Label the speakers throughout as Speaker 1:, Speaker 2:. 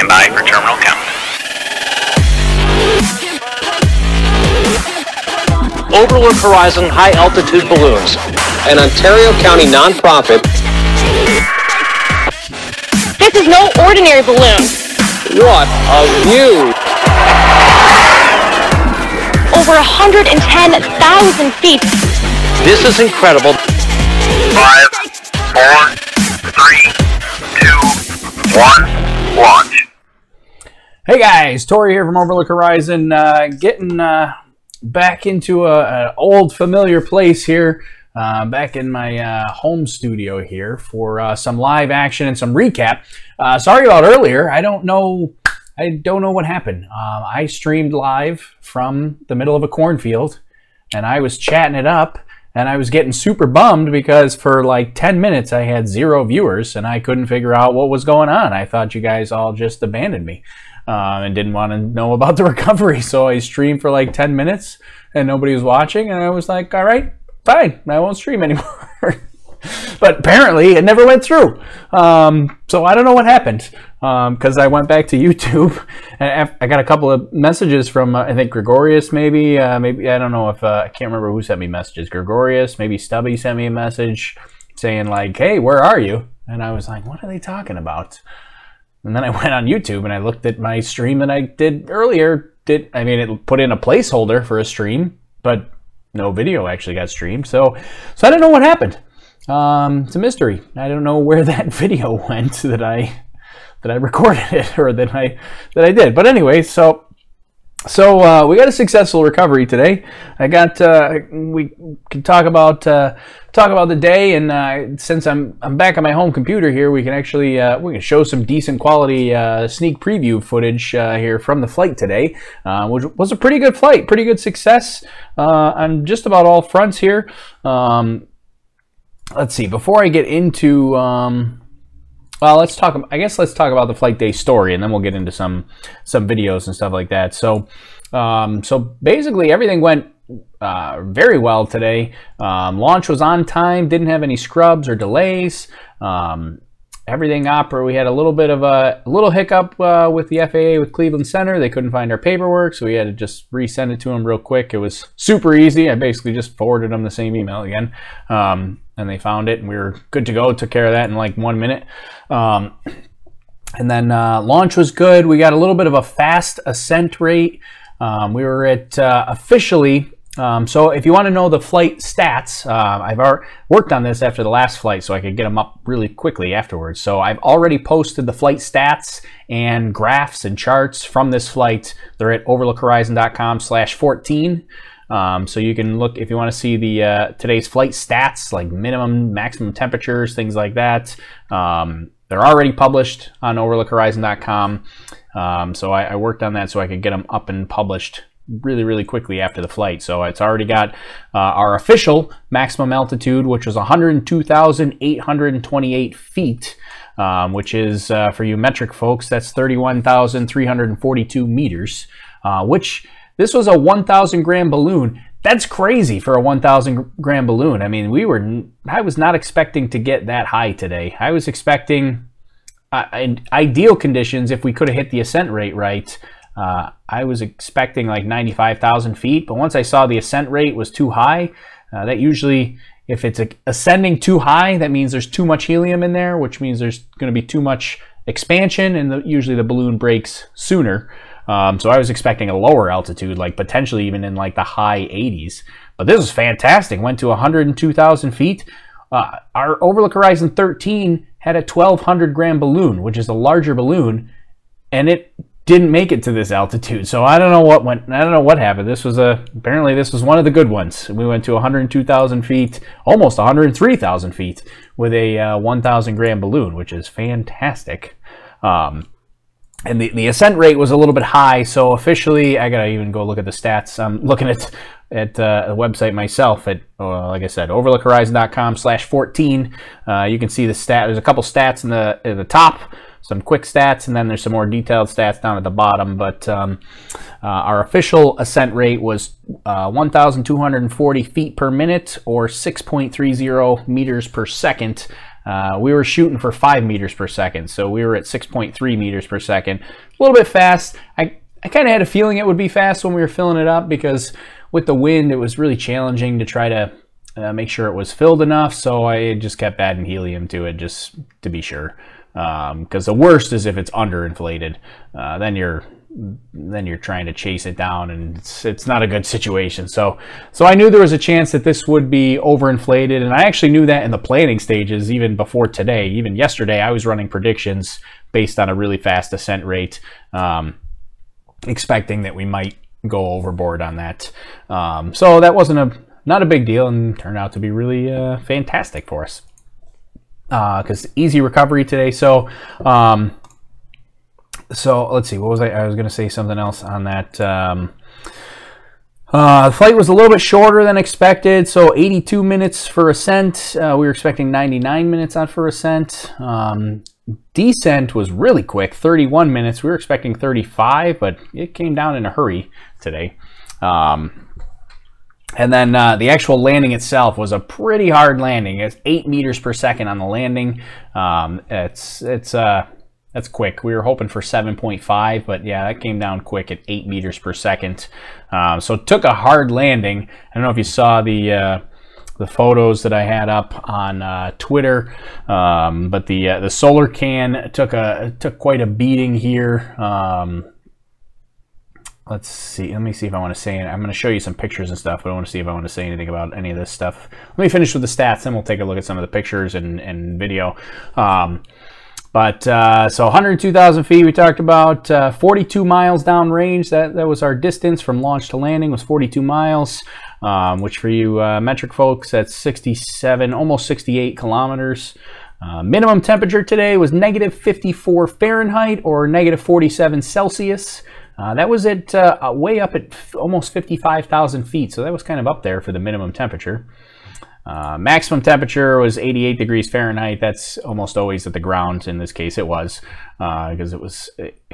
Speaker 1: Stand by for terminal count.
Speaker 2: Overlook Horizon High Altitude Balloons, an Ontario County nonprofit.
Speaker 3: This is no ordinary balloon.
Speaker 2: What a view!
Speaker 3: Over 110,000 feet.
Speaker 2: This is incredible.
Speaker 1: 5, 4, 3, 2, 1, launch.
Speaker 4: Hey guys, Tori here from Overlook Horizon, getting back into an old familiar place here, back in my home studio here for some live action and some recap. Sorry about earlier. I don't know what happened. I streamed live from the middle of a cornfield, and I was chatting it up, and I was getting super bummed because for like 10 minutes I had 0 viewers, and I couldn't figure out what was going on. I thought you guys all just abandoned me. And didn't want to know about the recovery, so I streamed for like 10 minutes and nobody was watching, and I was like, all right, fine, I won't stream anymore. But apparently it never went through, so I don't know what happened, because I went back to YouTube and I got a couple of messages from I think Gregorius, maybe I don't know if I can't remember who sent me messages. Gregorius, maybe Stubby sent me a message saying like, hey, where are you? And I was like, what are they talking about? And then I went on YouTube and I looked at my stream that I did earlier. It put in a placeholder for a stream, but no video actually got streamed. So I don't know what happened. It's a mystery. I don't know where that video went that I recorded it or that I did. But anyway, so we got a successful recovery today. We can talk about the day, and since I'm back on my home computer here, we can actually we can show some decent quality sneak preview footage here from the flight today, which was a pretty good flight, pretty good success on just about all fronts here. Let's see. Before I get into well, let's talk about the flight day story, and then we'll get into some videos and stuff like that. So basically everything went very well today. Launch was on time, didn't have any scrubs or delays. Everything we had a little bit of a hiccup with the FAA with Cleveland Center. They couldn't find our paperwork, so we had to just resend it to them real quick. It was super easy. I basically just forwarded them the same email again. And they found it, and we were good to go. Took care of that in like 1 minute. And then launch was good. We got a little bit of a fast ascent rate. We were at officially, so if you want to know the flight stats, I've already worked on this after the last flight so I could get them up really quickly afterwards. So I've already posted the flight stats and graphs and charts from this flight. They're at overlookhorizon.com/14. So you can look if you want to see the today's flight stats, like minimum, maximum temperatures, things like that. They're already published on overlookhorizon.com. So I worked on that so I could get them up and published really quickly after the flight. So it's already got our official maximum altitude, which was 102,828 feet, which is for you metric folks, that's 31,342 meters, which this was a 1,000 gram balloon. That's crazy for a 1,000 gram balloon. I mean, I was not expecting to get that high today. I was expecting, in ideal conditions, if we could have hit the ascent rate right, I was expecting like 95,000 feet. But once I saw the ascent rate was too high, that usually, if it's ascending too high, that means there's too much helium in there, which means there's going to be too much expansion, and usually the balloon breaks sooner. So I was expecting a lower altitude, like potentially even in like the high 80s. But this was fantastic. Went to 102,000 feet. Our Overlook Horizon 13 had a 1,200 gram balloon, which is a larger balloon, and it didn't make it to this altitude. So I don't know what happened. Apparently this was one of the good ones. We went to 102,000 feet, almost 103,000 feet with a 1,000 gram balloon, which is fantastic. And the ascent rate was a little bit high, so officially, I gotta even go look at the stats. I'm looking at the website myself at, like I said, overlookhorizon.com/14. You can see the stat. There's a couple stats at the top, some quick stats, and then there's some more detailed stats down at the bottom. But our official ascent rate was 1,240 feet per minute, or 6.30 meters per second. we were shooting for 5 meters per second, so we were at 6.3 meters per second. A little bit fast. I kind of had a feeling it would be fast when we were filling it up, because with the wind, it was really challenging to try to make sure it was filled enough, so I just kept adding helium to it just to be sure. Because the worst is if it's underinflated. Then you're trying to chase it down, and it's not a good situation. So I knew there was a chance that this would be overinflated, and I actually knew that in the planning stages even before today. Even yesterday, I was running predictions based on a really fast descent rate, expecting that we might go overboard on that. So that wasn't not a big deal, and turned out to be really fantastic for us. Because easy recovery today. So let's see, what was I was going to say something else on that. The flight was a little bit shorter than expected, so 82 minutes for ascent. We were expecting 99 minutes on for ascent. Descent was really quick, 31 minutes. We were expecting 35, but it came down in a hurry today. And then the actual landing itself was a pretty hard landing. It's 8 meters per second on the landing. That's quick. We were hoping for 7.5, but yeah, that came down quick at 8 meters per second. So it took a hard landing. I don't know if you saw the photos that I had up on Twitter, but the solar can took quite a beating here. Let's see. Let me see if I want to say it. I'm going to show you some pictures and stuff, but I want to see if I want to say anything about any of this stuff. Let me finish with the stats, then we'll take a look at some of the pictures and video. So 102,000 feet we talked about, 42 miles downrange. That was our distance from launch to landing, was 42 miles, which for you metric folks, that's 67, almost 68 kilometers. Minimum temperature today was negative 54 Fahrenheit or negative 47 Celsius. That was at way up at almost 55,000 feet, so that was kind of up there for the minimum temperature. Maximum temperature was 88 degrees Fahrenheit. That's almost always at the ground. In this case, it was because it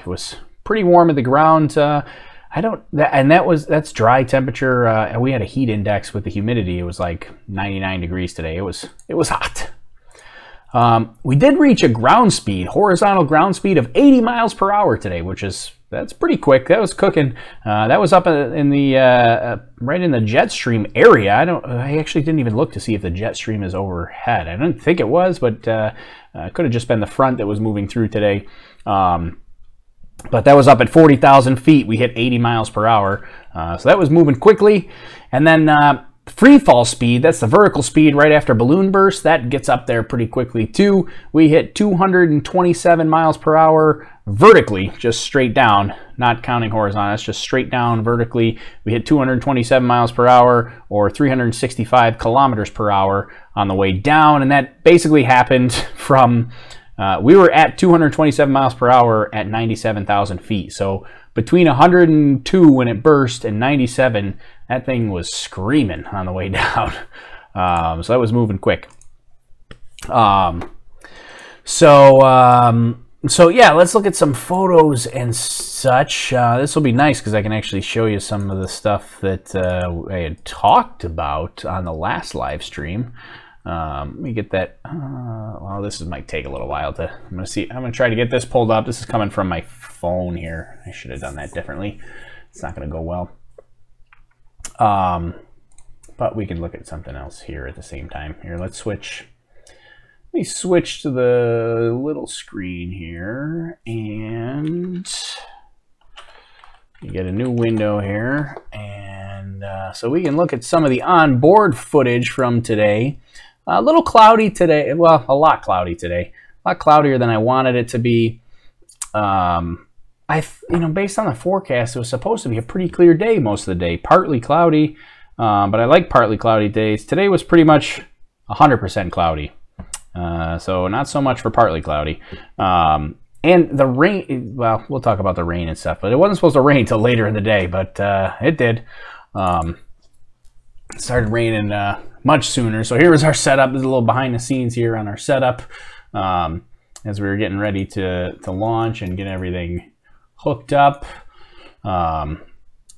Speaker 4: was pretty warm at the ground. That's dry temperature. And we had a heat index with the humidity. It was like 99 degrees today. It was hot. We did reach a horizontal ground speed of 80 miles per hour today, that's pretty quick. That was cooking. That was up in the right in the jet stream area. I actually didn't even look to see if the jet stream is overhead. I didn't think it was, but it could have just been the front that was moving through today. But that was up at 40,000 feet. We hit 80 miles per hour. So that was moving quickly. And then free fall speed, that's the vertical speed right after balloon burst. That gets up there pretty quickly too. We hit 227 miles per hour vertically, just straight down, not counting horizontal. That's just straight down vertically. We hit 227 miles per hour or 365 kilometers per hour on the way down. And that basically happened from, we were at 227 miles per hour at 97,000 feet. So between 102 when it burst and 97, that thing was screaming on the way down. So that was moving quick. So yeah, let's look at some photos and such. This will be nice because I can actually show you some of the stuff that I had talked about on the last live stream. Let me get that. Well, this might take a little while to. I'm gonna try to get this pulled up. This is coming from my phone here. I should have done that differently. It's not gonna go well. But we can look at something else here at the same time. Here, let's switch. Let me switch to the little screen here, and you get a new window here, and so we can look at some of the onboard footage from today. A little cloudy today. Well, a lot cloudy today. A lot cloudier than I wanted it to be. Based on the forecast, it was supposed to be a pretty clear day most of the day. Partly cloudy, but I like partly cloudy days. Today was pretty much 100% cloudy. So not so much for partly cloudy. And the rain, well, we'll talk about the rain and stuff, but it wasn't supposed to rain until later in the day, but it did. It started raining much sooner. So here was our setup. There's a little behind the scenes here on our setup as we were getting ready to launch and get everything hooked up.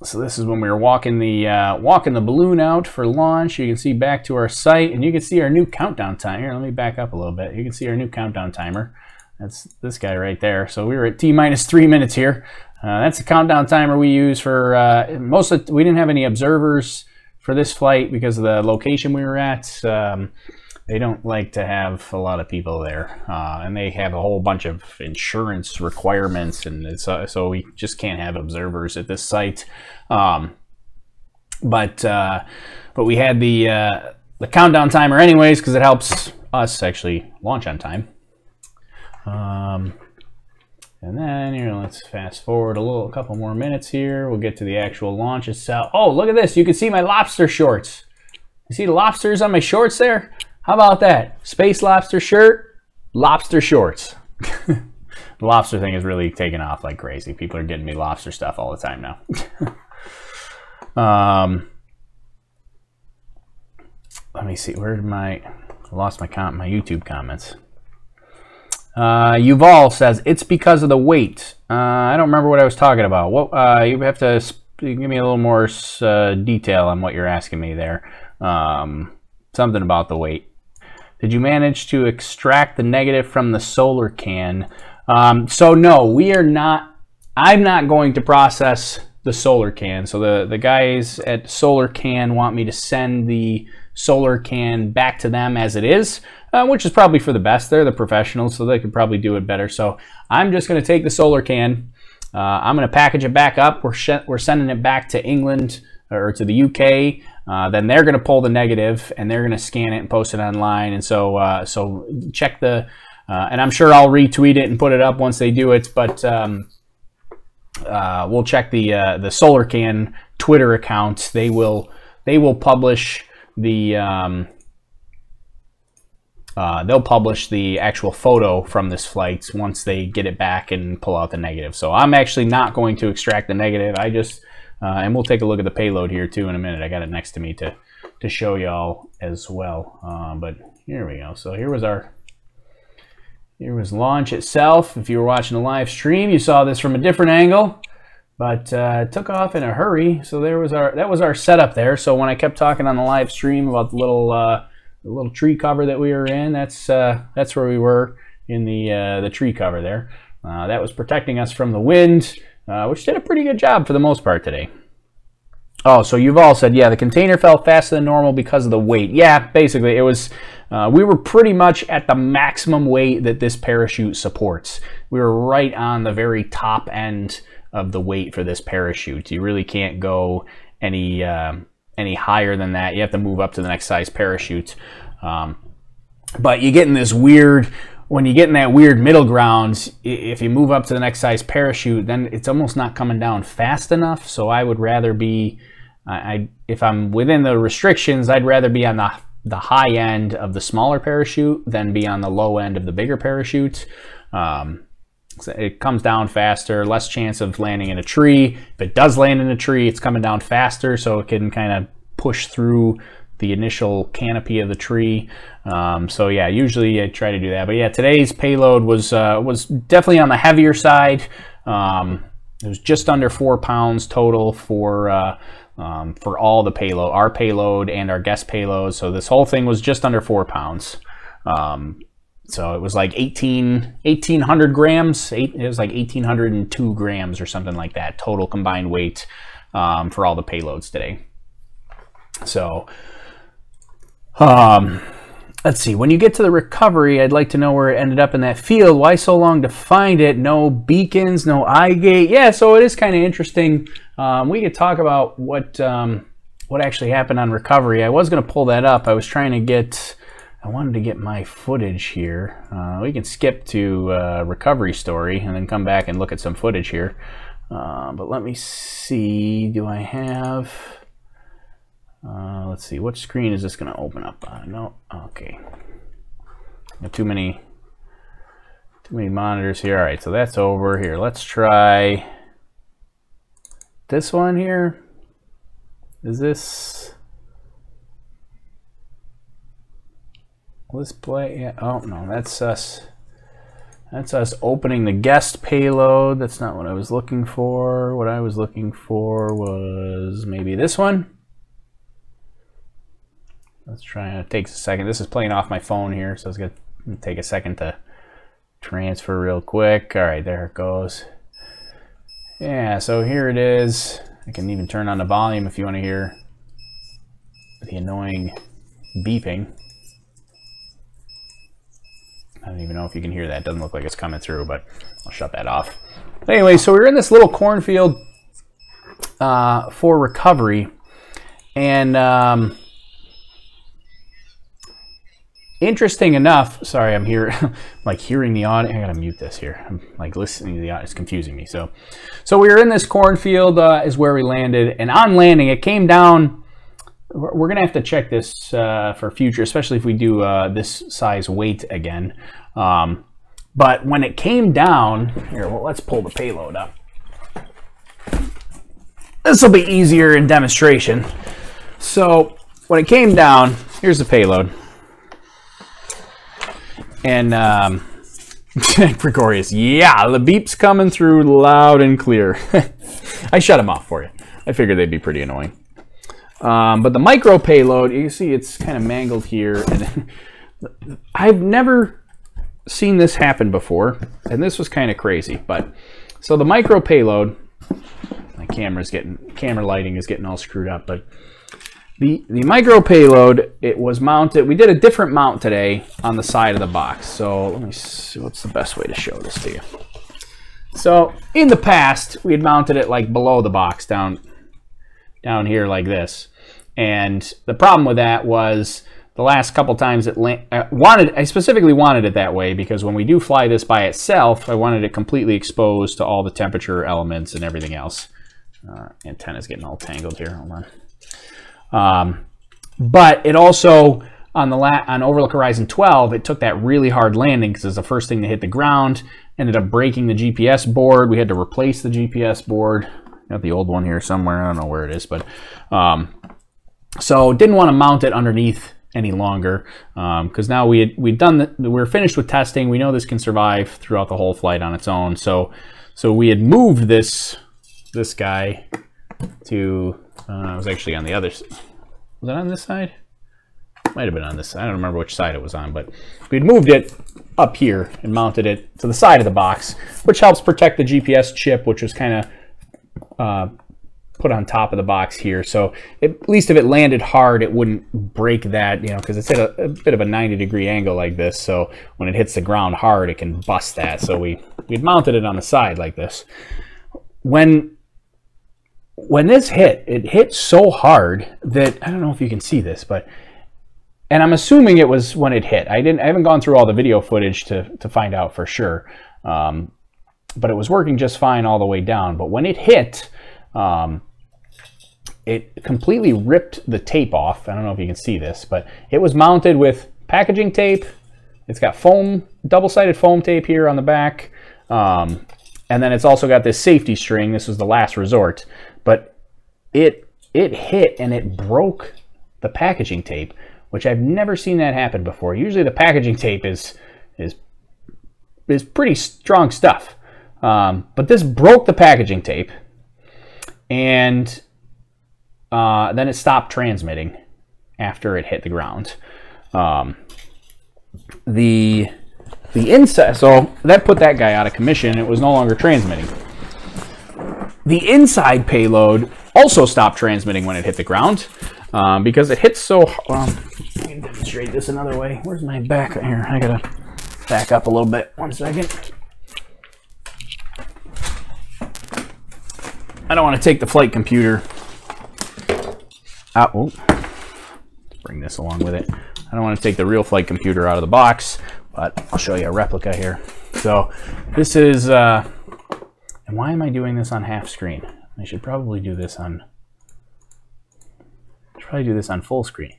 Speaker 4: So this is when we were walking the balloon out for launch. You can see back to our site, and you can see our new countdown timer. Here, let me back up a little bit. You can see our new countdown timer. That's this guy right there. So we were at T-3 minutes here. That's the countdown timer we use for we didn't have any observers for this flight because of the location we were at. They don't like to have a lot of people there, and they have a whole bunch of insurance requirements, and so we just can't have observers at this site. But we had the countdown timer anyways because it helps us actually launch on time. And then here, let's fast forward a couple more minutes here. We'll get to the actual launch itself. Oh, look at this! You can see my lobster shorts. You see the lobsters on my shorts there? How about that? Space lobster shirt, lobster shorts. The lobster thing is really taking off like crazy. People are getting me lobster stuff all the time now. Let me see. Where did I lost my YouTube comments. Yuval says it's because of the weight. I don't remember what I was talking about. What you have to give me a little more detail on what you're asking me there. Something about the weight. Did you manage to extract the negative from the solar can? So no, we are not. I'm not going to process the solar can. So the guys at Solar Can want me to send the solar can back to them as it is, which is probably for the best. They're the professionals, so they could probably do it better. So I'm just going to take the solar can. I'm going to package it back up. We're sending it back to England or to the UK. Then they're going to pull the negative and they're going to scan it and post it online. And so so check the and I'm sure I'll retweet it and put it up once they do it. But we'll check the Solar Can Twitter account. They will publish the they'll publish the actual photo from this flight once they get it back and pull out the negative. So I'm actually not going to extract the negative. I just and we'll take a look at the payload here too in a minute. I got it next to me to show y'all as well. But here we go. So here was launch itself. If you were watching the live stream, you saw this from a different angle, but it took off in a hurry. So that was our setup there. So when I kept talking on the live stream about the little tree cover that we were in, that's where we were in the tree cover there. That was protecting us from the wind, which did a pretty good job for the most part today. Oh, so you've all said, yeah, the container fell faster than normal because of the weight. Yeah, basically, it was, we were pretty much at the maximum weight that this parachute supports. We were right on the very top end of the weight for this parachute. You really can't go any higher than that. You have to move up to the next size parachute. But you get in this weird, when you get in that weird middle ground, if you move up to the next size parachute, then it's almost not coming down fast enough. So I would rather be, if I'm within the restrictions, I'd rather be on the high end of the smaller parachute than be on the low end of the bigger parachute. So it comes down faster, less chance of landing in a tree. If it does land in a tree, it's coming down faster, so it can kind of push through the initial canopy of the tree. So yeah, usually I try to do that. But yeah, today's payload was definitely on the heavier side. It was just under 4 pounds total for all the payload, our payload and our guest payload. So this whole thing was just under 4 pounds. So it was like 1,800 grams. It was like 1,802 grams or something like that, total combined weight for all the payloads today. So let's see. When you get to the recovery, I'd like to know where it ended up in that field. Why so long to find it? No beacons, no eye gate. Yeah, so it is kind of interesting. We could talk about what actually happened on recovery. I was going to pull that up. I was trying to get. I wanted to get my footage here. We can skip to recovery story and then come back and look at some footage here. But let me see. Do I have? Let's see. What screen is this going to open up on? No. Okay. Got too many monitors here. All right. So that's over here. Let's try this one here. Is this? Let's play. Yeah. Oh no, that's us. That's us opening the guest payload. That's not what I was looking for. What I was looking for was maybe this one. Let's try, it takes a second. This is playing off my phone here, so it's going to take a second to transfer real quick. All right, there it goes. Yeah, so here it is. I can even turn on the volume if you want to hear the annoying beeping. I don't even know if you can hear that. It doesn't look like it's coming through, but I'll shut that off. Anyway, so we're in this little cornfield for recovery, and interesting enough, sorry, I'm here, like hearing the audio. I gotta mute this here. I'm like listening to the audio. It's confusing me. So we were in this cornfield is where we landed, and on landing, it came down. We're gonna have to check this for future, especially if we do this size weight again. But when it came down, here, well, let's pull the payload up. This will be easier in demonstration. So when it came down, here's the payload. And Gregorius, yeah, the beep's coming through loud and clear. I shut them off for you. I figured they'd be pretty annoying. But the micro payload, you see it's kind of mangled here. And I've never seen this happen before, and this was kind of crazy. But so the micro payload, my camera lighting is getting all screwed up, but the micro payload, it was mounted. We did a different mount today on the side of the box. So let me see, what's the best way to show this to you? So in the past, we had mounted it like below the box, down here like this. And the problem with that was the last couple times I specifically wanted it that way because when we do fly this by itself, I wanted it completely exposed to all the temperature elements and everything else. Antenna's getting all tangled here. Hold on. But it also on Overlook Horizon 12, it took that really hard landing because it was the first thing to hit the ground. Ended up breaking the GPS board. We had to replace the GPS board. Got the old one here somewhere. I don't know where it is, but so didn't want to mount it underneath any longer because now we were finished with testing. We know this can survive throughout the whole flight on its own. So we had moved this guy to it was actually on the other side. Was it on this side? Might have been on this side. I don't remember which side it was on, but we'd moved it up here and mounted it to the side of the box, which helps protect the GPS chip, which was kind of put on top of the box here. So at least if it landed hard, it wouldn't break that, you know, because it's at a bit of a 90-degree angle like this. So when it hits the ground hard, it can bust that. So we'd mounted it on the side like this. When this hit, it hit so hard that, I don't know if you can see this, but, and I'm assuming it was when it hit. I haven't gone through all the video footage to find out for sure. But it was working just fine all the way down. But when it hit, it completely ripped the tape off. I don't know if you can see this, but it was mounted with packaging tape. It's got foam, double-sided foam tape here on the back. And then it's also got this safety string. This was the last resort. But it hit and it broke the packaging tape, which I've never seen that happen before. Usually the packaging tape is pretty strong stuff. But this broke the packaging tape, and then it stopped transmitting after it hit the ground. The inside, so that put that guy out of commission. It was no longer transmitting. The inside payload also stopped transmitting when it hit the ground because it hit so. Let me demonstrate this another way. Where's my back here? I gotta back up a little bit. 1 second. I don't want to take the flight computer out. Oh, let's bring this along with it. I don't want to take the real flight computer out of the box, but I'll show you a replica here. So this is, and why am I doing this on half screen? I should probably do this on, full screen.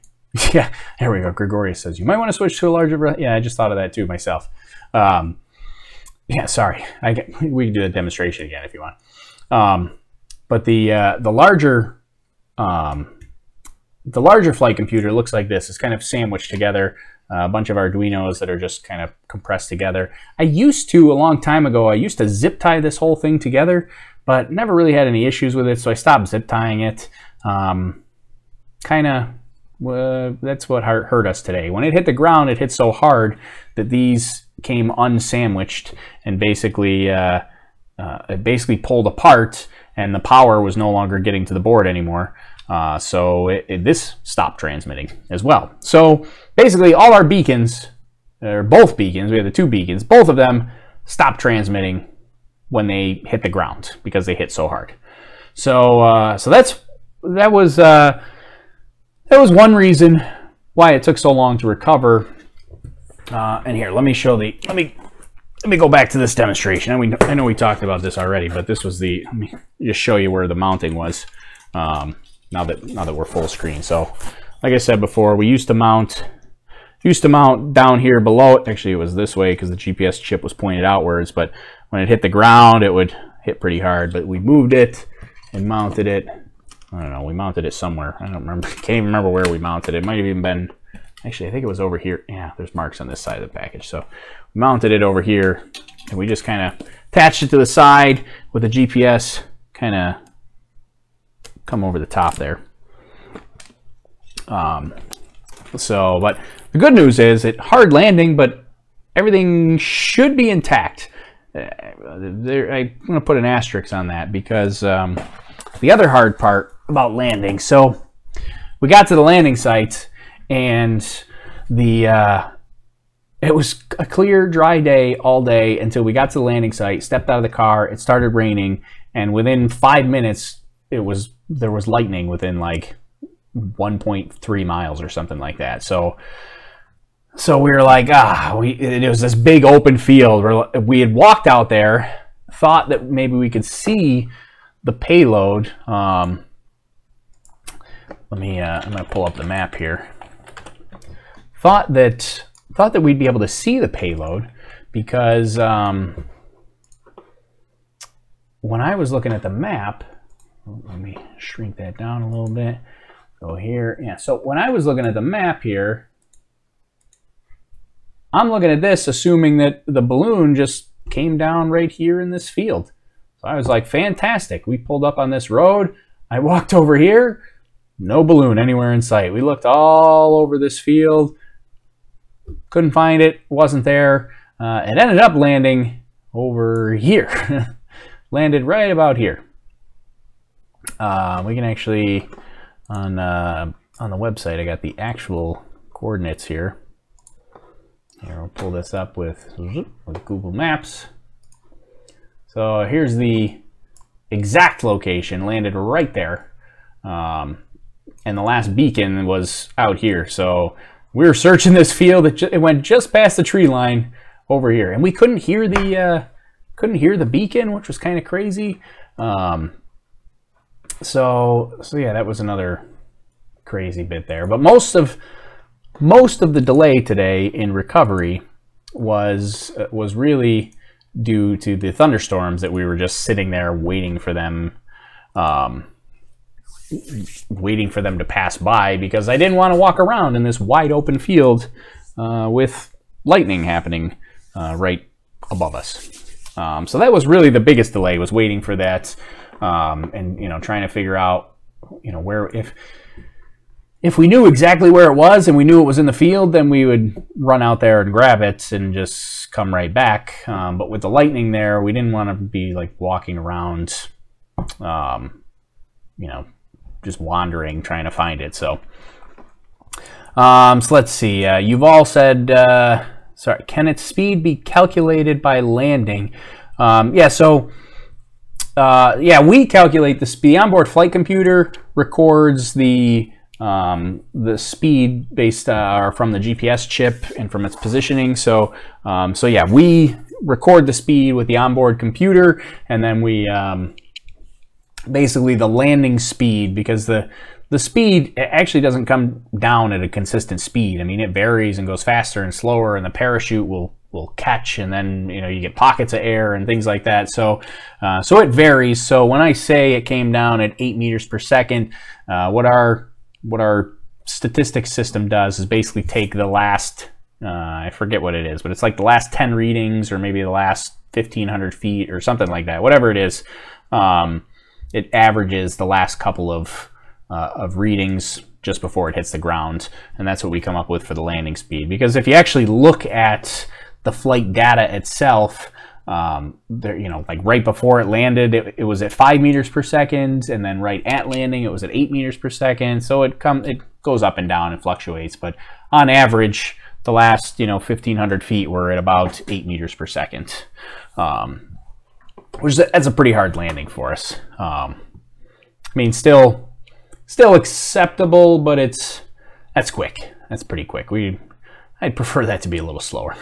Speaker 4: Yeah, there we go. Gregorius says, you might want to switch to a larger, yeah, I just thought of that too myself. Yeah, sorry. We can do the demonstration again if you want. But the larger the larger flight computer looks like this. It's kind of sandwiched together. A bunch of Arduinos that are just kind of compressed together. A long time ago, I used to zip tie this whole thing together, but never really had any issues with it, so I stopped zip tying it. That's what hurt us today. When it hit the ground, it hit so hard that these came unsandwiched and basically it basically pulled apart, and the power was no longer getting to the board anymore. So this stopped transmitting as well. So basically all our beacons, or both beacons, we had the two beacons, both of them stopped transmitting when they hit the ground because they hit so hard. So that was one reason why it took so long to recover. And here, let me go back to this demonstration. I know we talked about this already, but this was let me just show you where the mounting was. Now that we're full screen. So like I said before, we used to mount down here below. Actually, it was this way because the GPS chip was pointed outwards, but when it hit the ground, it would hit pretty hard. But we moved it and mounted it. I don't know, we mounted it somewhere. I don't remember. Can't even remember where we mounted it. It might have even been, actually, I think it was over here. Yeah, there's marks on this side of the package. So we mounted it over here, and we just kind of attached it to the side with the GPS kind of come over the top there. But the good news is it hard landing, but everything should be intact. I'm going to put an asterisk on that because the other hard part about landing. So we got to the landing site, and it was a clear, dry day all day until we got to the landing site, stepped out of the car, it started raining, and within 5 minutes there was lightning within like 1.3 miles or something like that. So we were like, it was this big open field. We had walked out there, thought that maybe we could see the payload. I'm gonna pull up the map here. Thought that we'd be able to see the payload because when I was looking at the map, let me shrink that down a little bit. Go here. Yeah, so when I was looking at the map here, I'm looking at this assuming that the balloon just came down right here in this field. So I was like, fantastic. We pulled up on this road. I walked over here. No balloon anywhere in sight. We looked all over this field. Couldn't find it. Wasn't there. It ended up landing over here. Landed right about here. We can actually, on the website, I got the actual coordinates here. Here, we'll pull this up with Google Maps. So here's the exact location, landed right there. And the last beacon was out here. So we were searching this field. It went just past the tree line over here, and we couldn't hear the beacon, which was kind of crazy. So yeah, that was another crazy bit there. But most of the delay today in recovery was really due to the thunderstorms that we were just sitting there waiting for them to pass by, because I didn't want to walk around in this wide open field with lightning happening right above us. So that was really the biggest delay, was waiting for that, and trying to figure out where, if we knew exactly where it was and we knew it was in the field, then we would run out there and grab it and just come right back. But with the lightning there, we didn't want to be like walking around, just wandering trying to find it. So let's see. You've all said, sorry, can its speed be calculated by landing? Yeah, so we calculate the speed. The onboard flight computer records the speed based from the GPS chip and from its positioning. So yeah, we record the speed with the onboard computer, and then we basically the landing speed, because the speed actually doesn't come down at a consistent speed. I mean, it varies and goes faster and slower, and the parachute will catch, and then you get pockets of air and things like that. So it varies. So when I say it came down at 8 meters per second, what our statistics system does is basically take the last, I forget what it is, but it's like the last 10 readings or maybe the last 1,500 feet or something like that. Whatever it is, it averages the last couple of readings just before it hits the ground, and that's what we come up with for the landing speed. Because if you actually look at the flight data itself, there, you know, like right before it landed, it was at 5 meters per second, and then right at landing, it was at 8 meters per second. So it goes up and down and fluctuates, but on average, the last 1,500 feet were at about 8 meters per second, which that's a pretty hard landing for us. I mean, still acceptable, but that's quick. That's pretty quick. I'd prefer that to be a little slower,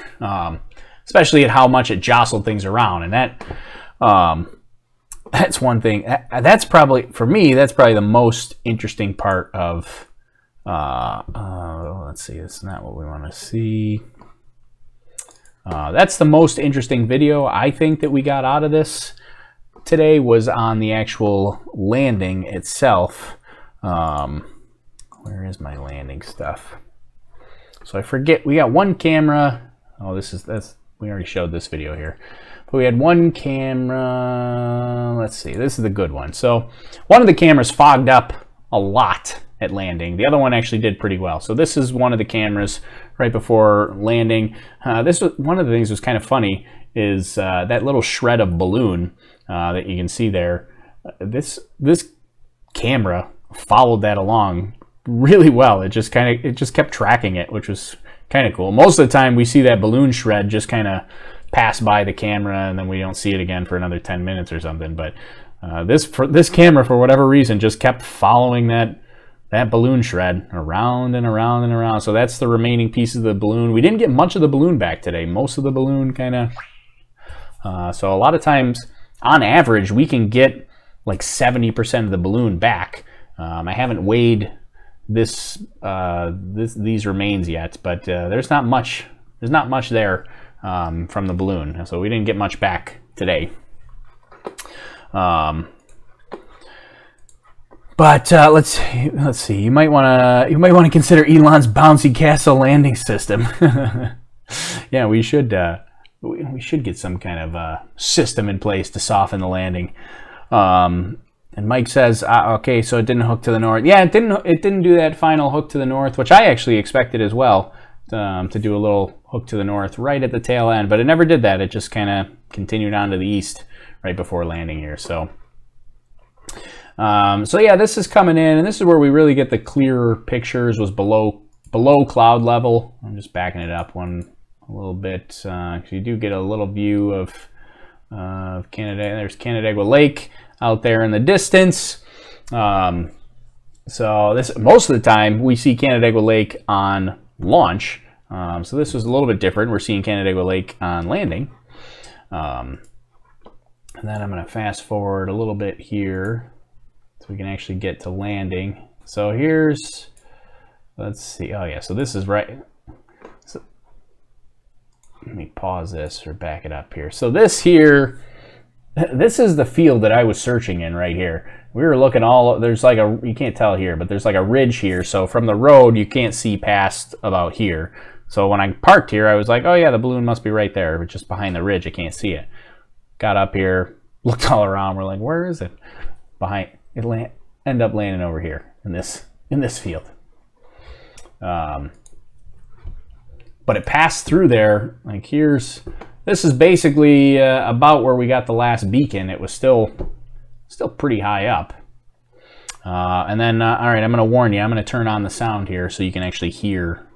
Speaker 4: especially at how much it jostled things around. And that's one thing. That's probably, for me, that's probably the most interesting part of. Let's see. It's not what we want to see. That's the most interesting video I think that we got out of this today, was on the actual landing itself. Where is my landing stuff? So I forget, we got one camera. Oh, we already showed this video here. But we had one camera. Let's see, this is the good one. So one of the cameras fogged up a lot at landing. The other one actually did pretty well. So this is one of the cameras right before landing. This was one of the things that was kind of funny, is that little shred of balloon that you can see there. This camera followed that along really well. It just kept tracking it, which was kind of cool. Most of the time we see that balloon shred just kind of pass by the camera, and then we don't see it again for another 10 minutes or something. But this camera, for whatever reason, just kept following that balloon shred around and around and around. So that's the remaining piece of the balloon. We didn't get much of the balloon back today. Most of the balloon kind of so a lot of times on average we can get like 70% of the balloon back. I haven't weighed these remains yet, but there's not much there from the balloon, so we didn't get much back today. But let's see. You might want to consider Elon's bouncy castle landing system. Yeah, we should get some kind of system in place to soften the landing. And Mike says, okay, so it didn't hook to the north. Yeah, it didn't do that final hook to the north, which I actually expected as well, to do a little hook to the north right at the tail end, but it never did that. It just kind of continued on to the east right before landing here. So yeah, this is coming in, and this is where we really get the clearer pictures. Was below cloud level. I'm just backing it up a little bit, so you do get a little view of Canada. There's Canandaigua Lake out there in the distance. So most of the time we see Canandaigua Lake on launch. So this was a little bit different. We're seeing Canandaigua Lake on landing. And then I'm going to fast forward a little bit here so we can actually get to landing. So here's, let's see. Oh yeah, so this is right. So let me pause this or back it up here. So this here, this is the field that I was searching in right here. We were looking there's like you can't tell here, but there's like a ridge here. So from the road, you can't see past about here. So when I parked here, I was like, oh yeah, the balloon must be right there, but just behind the ridge, I can't see it. Got up here, looked all around. We're like, where is it? Behind it, end up landing over here in this field. But it passed through there. Like this is basically about where we got the last beacon. It was still pretty high up. And then, all right, I'm going to warn you. I'm going to turn on the sound here so you can actually hear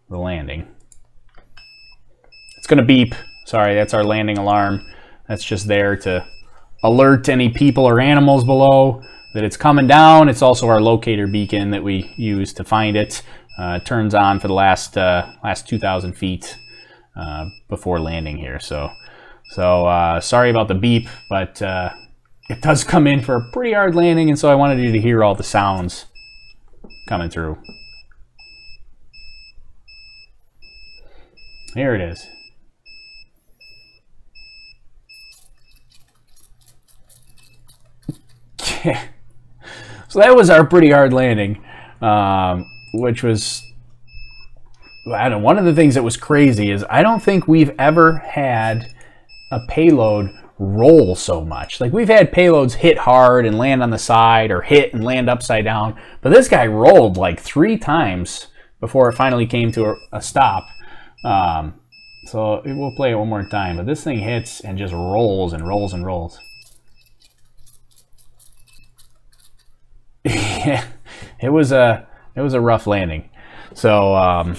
Speaker 4: the landing. It's going to beep. Sorry, that's our landing alarm. That's just there to alert any people or animals below that it's coming down. It's also our locator beacon that we use to find it. It turns on for the last 2,000 feet before landing here. So sorry about the beep, but it does come in for a pretty hard landing, and so I wanted you to hear all the sounds coming through. Here it is. So that was our pretty hard landing. which was, I don't know, one of the things that was crazy is I don't think we've ever had a payload roll so much. Like, we've had payloads hit hard and land on the side, or hit and land upside down, but this guy rolled like 3 times before it finally came to a stop. So we'll play it one more time, but this thing hits and just rolls and rolls and rolls. Yeah, it was a rough landing. So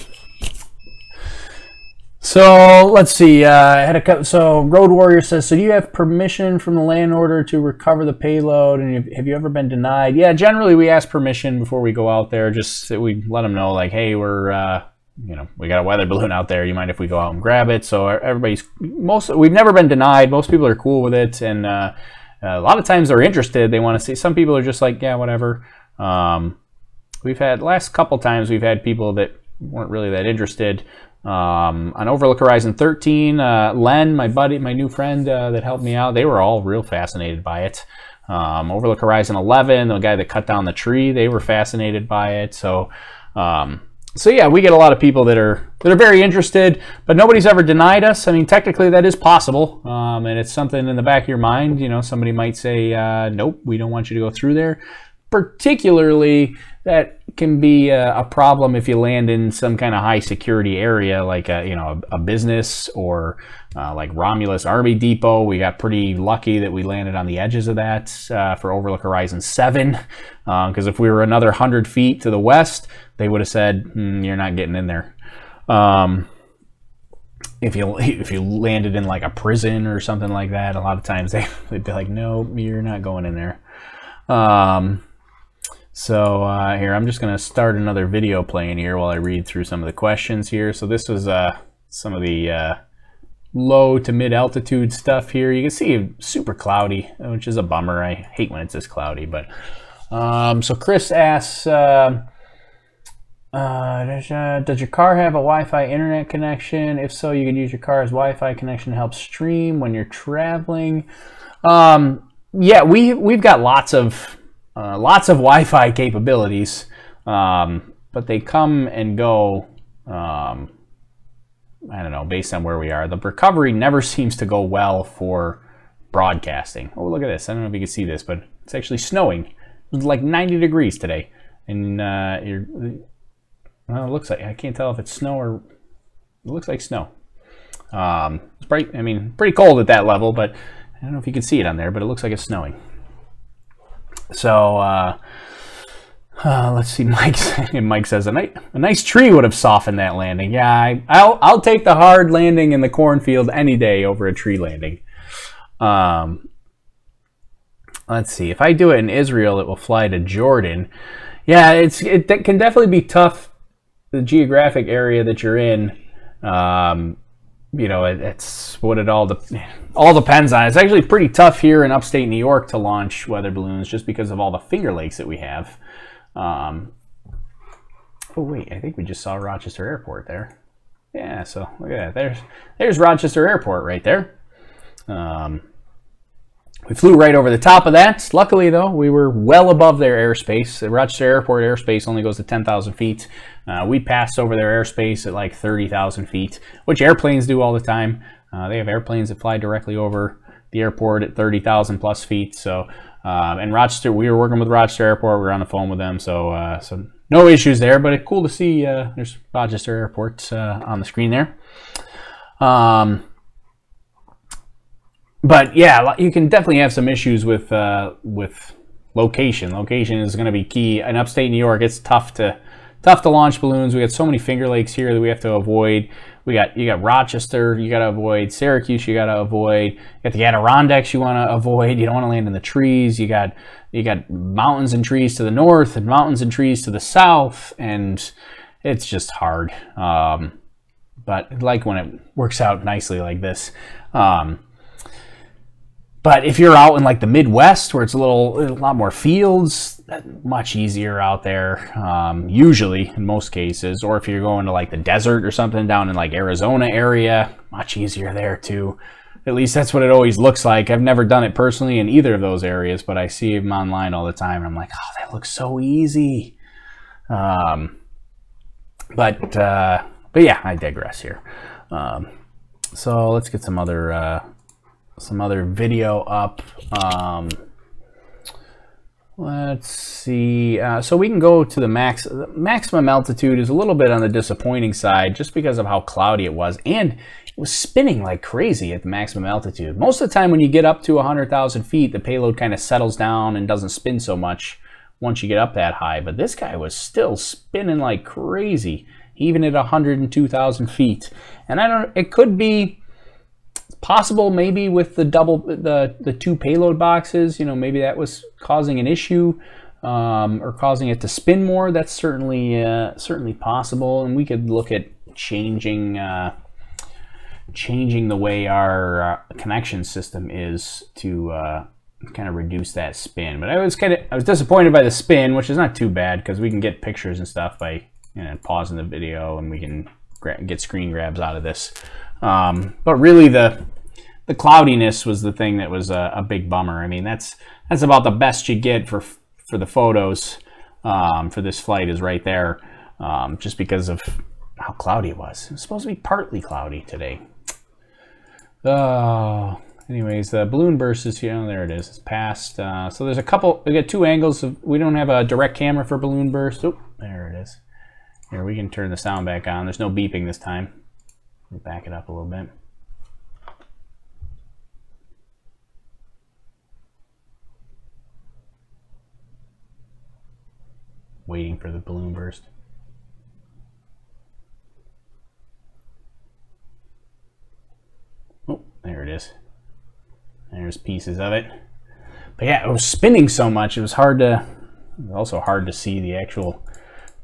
Speaker 4: so let's see. So Road Warrior says, so do you have permission from the landowner to recover the payload? And have you ever been denied? Yeah, generally we ask permission before we go out there. Just we let them know, like, hey, we're you know, we got a weather balloon out there. You mind if we go out and grab it? So we've never been denied. Most people are cool with it, and a lot of times they're interested. They want to see. Some people are just like, yeah, whatever. We've had, last couple times we've had people that weren't really that interested. On Overlook Horizon 13, Len, my buddy, my new friend that helped me out, they were all real fascinated by it. Overlook Horizon 11, the guy that cut down the tree, they were fascinated by it. So so yeah, we get a lot of people that are very interested, but nobody's ever denied us. I mean, technically that is possible, and it's something in the back of your mind. You know, somebody might say, nope, we don't want you to go through there. Particularly, that can be a problem if you land in some kind of high security area, like a business, or like Romulus Army Depot. We got pretty lucky that we landed on the edges of that for Overlook Horizon 7, because if we were another 100 feet to the west, they would have said, you're not getting in there. If you landed in like a prison or something like that, a lot of times they'd be like, no, you're not going in there. So here, I'm just going to start another video playing here while I read through some of the questions here. So this was some of the low to mid altitude stuff here. You can see super cloudy, which is a bummer. I hate when it's this cloudy. But so Chris asks, does your car have a Wi-Fi internet connection? If so, you can use your car's Wi-Fi connection to help stream when you're traveling. Yeah, we've got lots of Wi-Fi capabilities, but they come and go, I don't know, based on where we are. The recovery never seems to go well for broadcasting. Oh, look at this. I don't know if you can see this, but it's actually snowing. It's like 90 degrees today. And well, it looks like, I can't tell if it's snow or, it looks like snow. It's pretty cold at that level, but I don't know if you can see it on there, but it looks like it's snowing. So let's see. Mike says a nice tree would have softened that landing. Yeah, I'll take the hard landing in the cornfield any day over a tree landing. Let's see. If I do it in Israel, it will fly to Jordan. Yeah, it can definitely be tough. The geographic area that you're in. You know, it's what it all depends on. It's actually pretty tough here in upstate New York to launch weather balloons just because of all the Finger Lakes that we have. Oh wait, I think we just saw Rochester Airport there. Yeah, so look at that. There's Rochester Airport right there. We flew right over the top of that. Luckily, though, we were well above their airspace. The Rochester Airport airspace only goes to 10,000 feet. We passed over their airspace at like 30,000 feet, which airplanes do all the time. They have airplanes that fly directly over the airport at 30,000 plus feet. So, and Rochester, we were working with Rochester Airport. We were on the phone with them, so so no issues there. But it's cool to see there's Rochester Airport on the screen there. But yeah, you can definitely have some issues with location. Location is going to be key. In upstate New York, it's tough to launch balloons. We got so many Finger Lakes here that we have to avoid. You got Rochester, you got to avoid. Syracuse, you got to avoid. You got the Adirondacks you want to avoid. You don't want to land in the trees. You got mountains and trees to the north and mountains and trees to the south, and it's just hard. But I like when it works out nicely like this. But if you're out in like the Midwest where it's a lot more fields, much easier out there, usually in most cases. Or if you're going to like the desert or something down in like Arizona area, much easier there too. At least that's what it always looks like. I've never done it personally in either of those areas, but I see them online all the time. And I'm like, oh, that looks so easy. But yeah, I digress here. So let's get some other video up. Let's see. So we can go to the maximum altitude is a little bit on the disappointing side just because of how cloudy it was, and it was spinning like crazy at the maximum altitude. Most of the time when you get up to 100,000 feet, the payload kind of settles down and doesn't spin so much once you get up that high. But this guy was still spinning like crazy, even at 102,000 feet. And I don't. It could be possible maybe with the two payload boxes, you know, maybe that was causing an issue or causing it to spin more. That's certainly possible, and we could look at changing the way our connection system is to kind of reduce that spin. But I was disappointed by the spin, which is not too bad because we can get pictures and stuff by, you know, pausing the video, and we can get screen grabs out of this. But really the cloudiness was the thing that was a big bummer. I mean, that's about the best you get for the photos for this flight is right there, just because of how cloudy it was. It's supposed to be partly cloudy today. Anyways, the balloon burst is here. Oh, there it is. It's past. So there's a couple. We got two angles. We don't have a direct camera for balloon burst. Oh, there it is. Here, we can turn the sound back on. There's no beeping this time. We'll back it up a little bit. Waiting for the balloon burst. Oh, there it is. There's pieces of it. But yeah, it was spinning so much, it was also hard to see the actual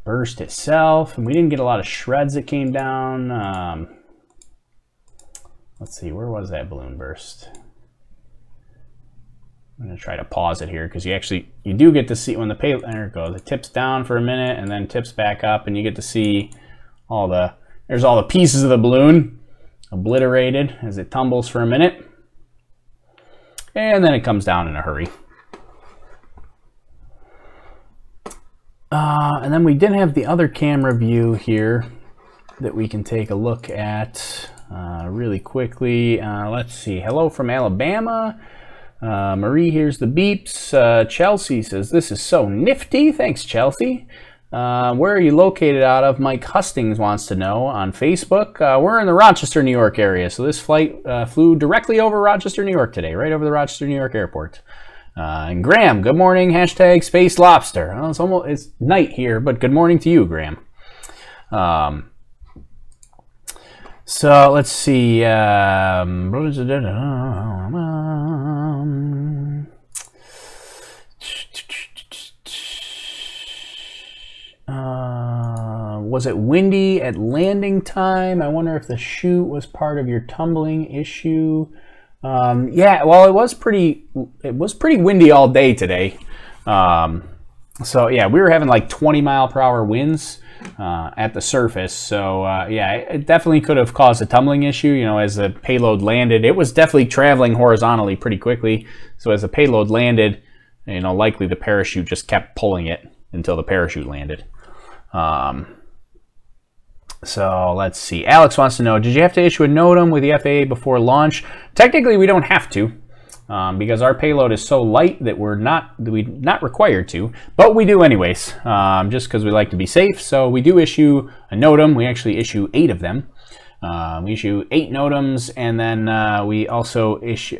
Speaker 4: burst itself. And we didn't get a lot of shreds that came down. Let's see, where was that balloon burst? I'm going to try to pause it here because you do get to see when the payload, there it goes, it tips down for a minute and then tips back up, and you get to see there's all the pieces of the balloon obliterated as it tumbles for a minute. And then it comes down in a hurry. And then we did have the other camera view here that we can take a look at really quickly. Let's see. Hello from Alabama. Marie hears the beeps. Chelsea says, this is so nifty. Thanks, Chelsea. Where are you located out of? Mike Hustings wants to know on Facebook. We're in the Rochester, New York area. So this flight flew directly over Rochester, New York today, right over the Rochester, New York airport. And Graham, good morning. Hashtag Space Lobster. Well, it's night here, but good morning to you, Graham. So let's see. Was it windy at landing time? I wonder if the chute was part of your tumbling issue. Yeah, well, it was pretty windy all day today. So yeah, we were having like 20-mile-per-hour winds at the surface. So yeah, it definitely could have caused a tumbling issue. You know, as the payload landed, it was definitely traveling horizontally pretty quickly. So as the payload landed, you know, likely the parachute just kept pulling it until the parachute landed. So let's see. Alex wants to know, did you have to issue a NOTAM with the FAA before launch? Technically, we don't have to because our payload is so light that we're not required to, but we do anyways, just because we like to be safe. So we do issue a NOTAM. We actually issue 8 of them. We issue 8 NOTAMs, and then we also issue,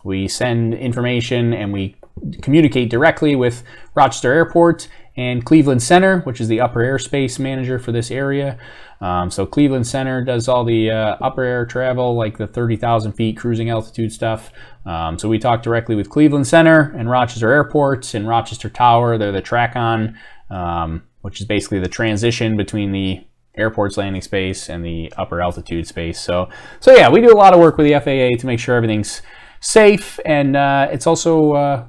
Speaker 4: we send information and we communicate directly with Rochester Airport and Cleveland Center, which is the upper airspace manager for this area. So Cleveland Center does all the upper air travel, like the 30,000 feet cruising altitude stuff. So we talk directly with Cleveland Center and Rochester Airport and Rochester Tower. They're the TRACON, which is basically the transition between the airport's landing space and the upper altitude space. So yeah, we do a lot of work with the FAA to make sure everything's safe, and it's also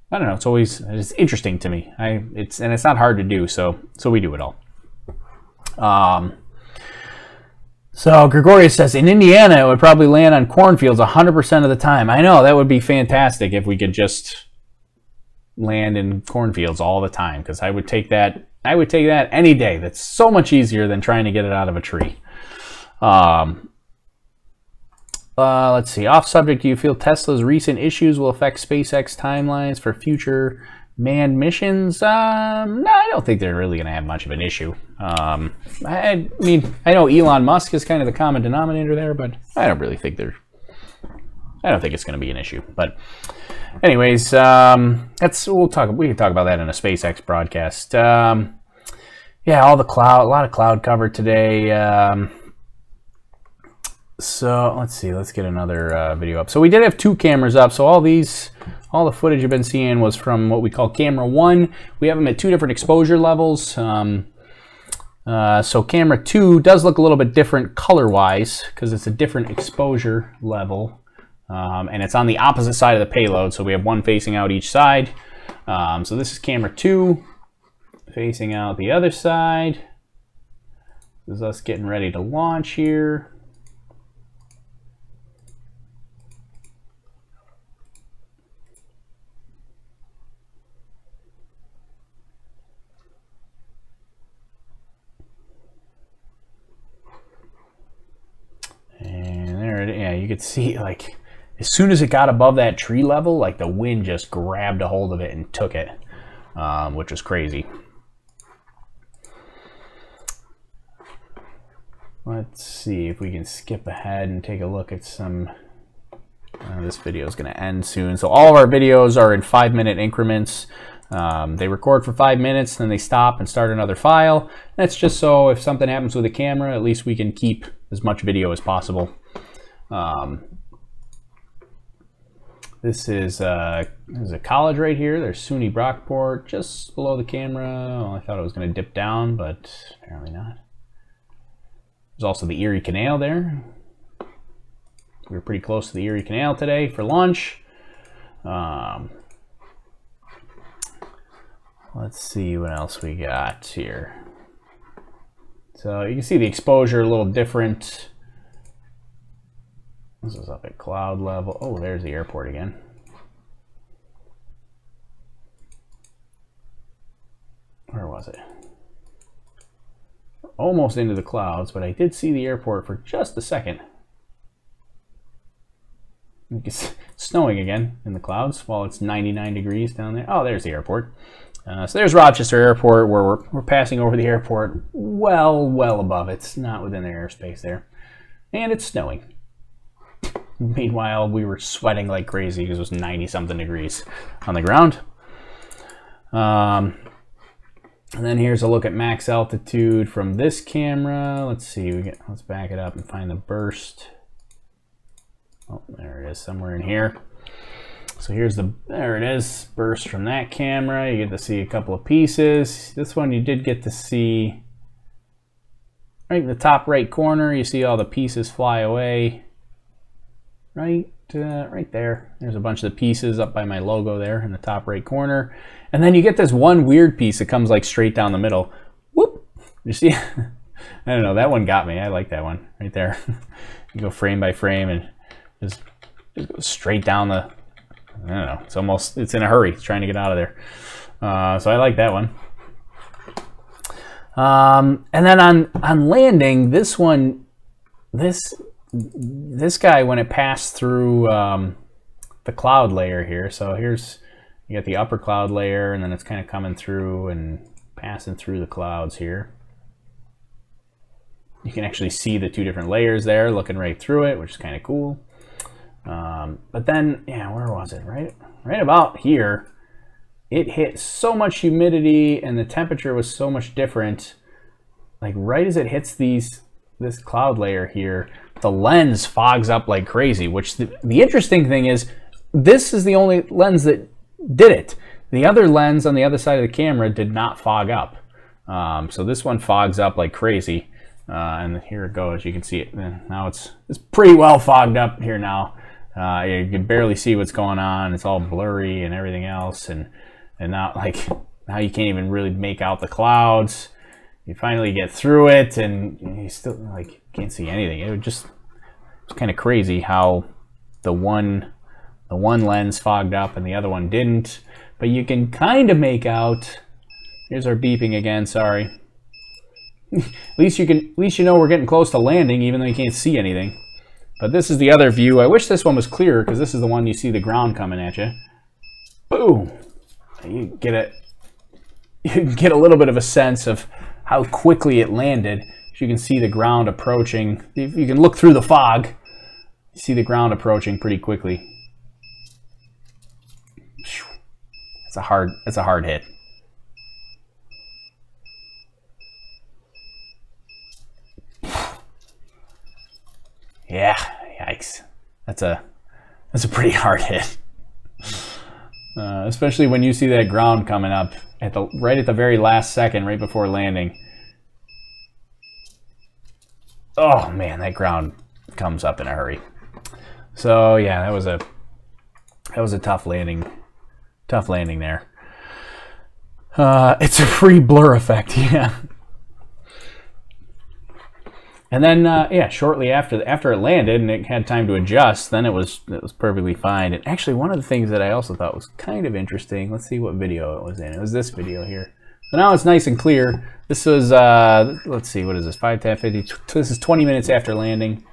Speaker 4: I don't know, it's interesting to me. It's not hard to do, so we do it all. So Gregorius says, in Indiana, it would probably land on cornfields 100% of the time. I know, that would be fantastic if we could just land in cornfields all the time, because I would take that I would take that any day. That's so much easier than trying to get it out of a tree. Let's see. Off subject, do you feel Tesla's recent issues will affect SpaceX timelines for future manned missions? No, I don't think they're really going to have much of an issue. I mean, I know Elon Musk is kind of the common denominator there, but I don't really think I don't think it's going to be an issue. But anyways, we can talk about that in a SpaceX broadcast. Yeah, a lot of cloud cover today. So let's see, let's get another video up. So we did have 2 cameras up. So all the footage you've been seeing was from what we call camera 1. We have them at 2 different exposure levels. So camera 2 does look a little bit different color-wise because it's a different exposure level. And it's on the opposite side of the payload. So we have one facing out each side. So this is camera 2 facing out the other side. This is us getting ready to launch here. Yeah, you could see, like, as soon as it got above that tree level, like, the wind just grabbed a hold of it and took it, which was crazy. Let's see if we can skip ahead and take a look at some... this video is going to end soon. So all of our videos are in 5-minute increments. They record for 5 minutes, then they stop and start another file. That's just so if something happens with the camera, at least we can keep as much video as possible. This is a college right here. There's SUNY Brockport just below the camera. Well, I thought it was going to dip down, but apparently not. There's also the Erie Canal there. We were pretty close to the Erie Canal today for lunch. Let's see what else we got here. So you can see the exposure a little different. This is up at cloud level. Oh, there's the airport again. Where was it? Almost into the clouds, but I did see the airport for just a second. It's snowing again in the clouds while it's 99 degrees down there. Oh, there's the airport. So there's Rochester Airport, where we're passing over the airport well above. It's not within their airspace there. And it's snowing. Meanwhile, we were sweating like crazy because it was 90-something degrees on the ground. And then here's a look at max altitude from this camera. Let's see, let's back it up and find the burst. Oh, there it is, somewhere in here. So here's there it is, burst from that camera. You get to see a couple of pieces. This one you did get to see right in the top right corner. You see all the pieces fly away. Right there. There's a bunch of the pieces up by my logo there in the top right corner. And then you get this one weird piece that comes like straight down the middle. Whoop! You see? I don't know, that one got me. I like that one right there. You go frame by frame and just go straight down the... I don't know. It's in a hurry. It's trying to get out of there. So I like that one. And then on landing, this one, this guy, when it passed through the cloud layer here. So here's, you got the upper cloud layer, and then it's kind of coming through and passing through the clouds here. You can actually see the 2 different layers there, looking right through it, which is kind of cool. But then, yeah, where was it? Right about here, it hit so much humidity and the temperature was so much different. Like right as it hits this cloud layer here, the lens fogs up like crazy, which the interesting thing is, this is the only lens that did it. The other lens on the other side of the camera did not fog up. So this one fogs up like crazy. And here it goes. You can see it. Now it's pretty well fogged up here now. You can barely see what's going on. It's all blurry and everything else, and now now you can't even really make out the clouds. You finally get through it, and you still can't see anything. It's kind of crazy how the one lens fogged up and the other one didn't. But you can kind of make out Here's our beeping again. Sorry. At least you know we're getting close to landing, even though you can't see anything. But this is the other view. I wish this one was clearer, because this is the one you see the ground coming at you. Boom! You get a little bit of a sense of how quickly it landed. You can see the ground approaching. You can look through the fog. You see the ground approaching pretty quickly. It's a hard hit. Yeah, yikes. That's a pretty hard hit. Especially when you see that ground coming up right at the very last second, right before landing. Oh man, that ground comes up in a hurry. So yeah, that was a tough landing. Tough landing there. It's a free blur effect, yeah. And then yeah, shortly after it landed and it had time to adjust, then it was perfectly fine. And actually, one of the things that I also thought was kind of interesting. Let's see what video it was in. It was this video here. So now it's nice and clear. This was let's see, what is this? 5, 10, 50. This is 20 minutes after landing.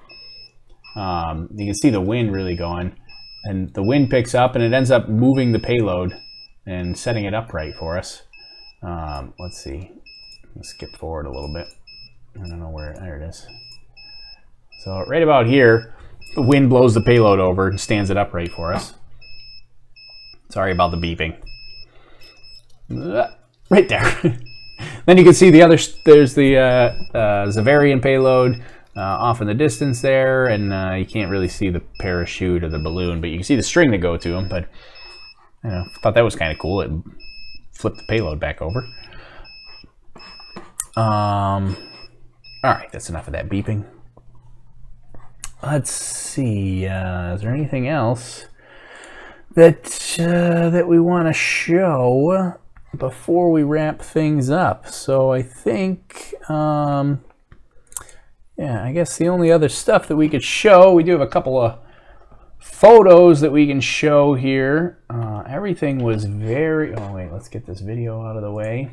Speaker 4: You can see the wind really going, and the wind picks up and it ends up moving the payload and setting it upright for us. Let's see. Let's skip forward a little bit. I don't know where. There it is. So right about here, the wind blows the payload over and stands it upright for us. Sorry about the beeping. Right there. Then you can see the other. There's the Zavarian payload off in the distance there, and you can't really see the parachute or the balloon, but you can see the string that go to them. But you know, thought that was kind of cool. It flipped the payload back over. All right, that's enough of that beeping. Let's see. Is there anything else that we want to show before we wrap things up? So I think, yeah, I guess the only other stuff that we could show, we do have a couple of photos that we can show here. Everything was very. Oh wait, let's get this video out of the way.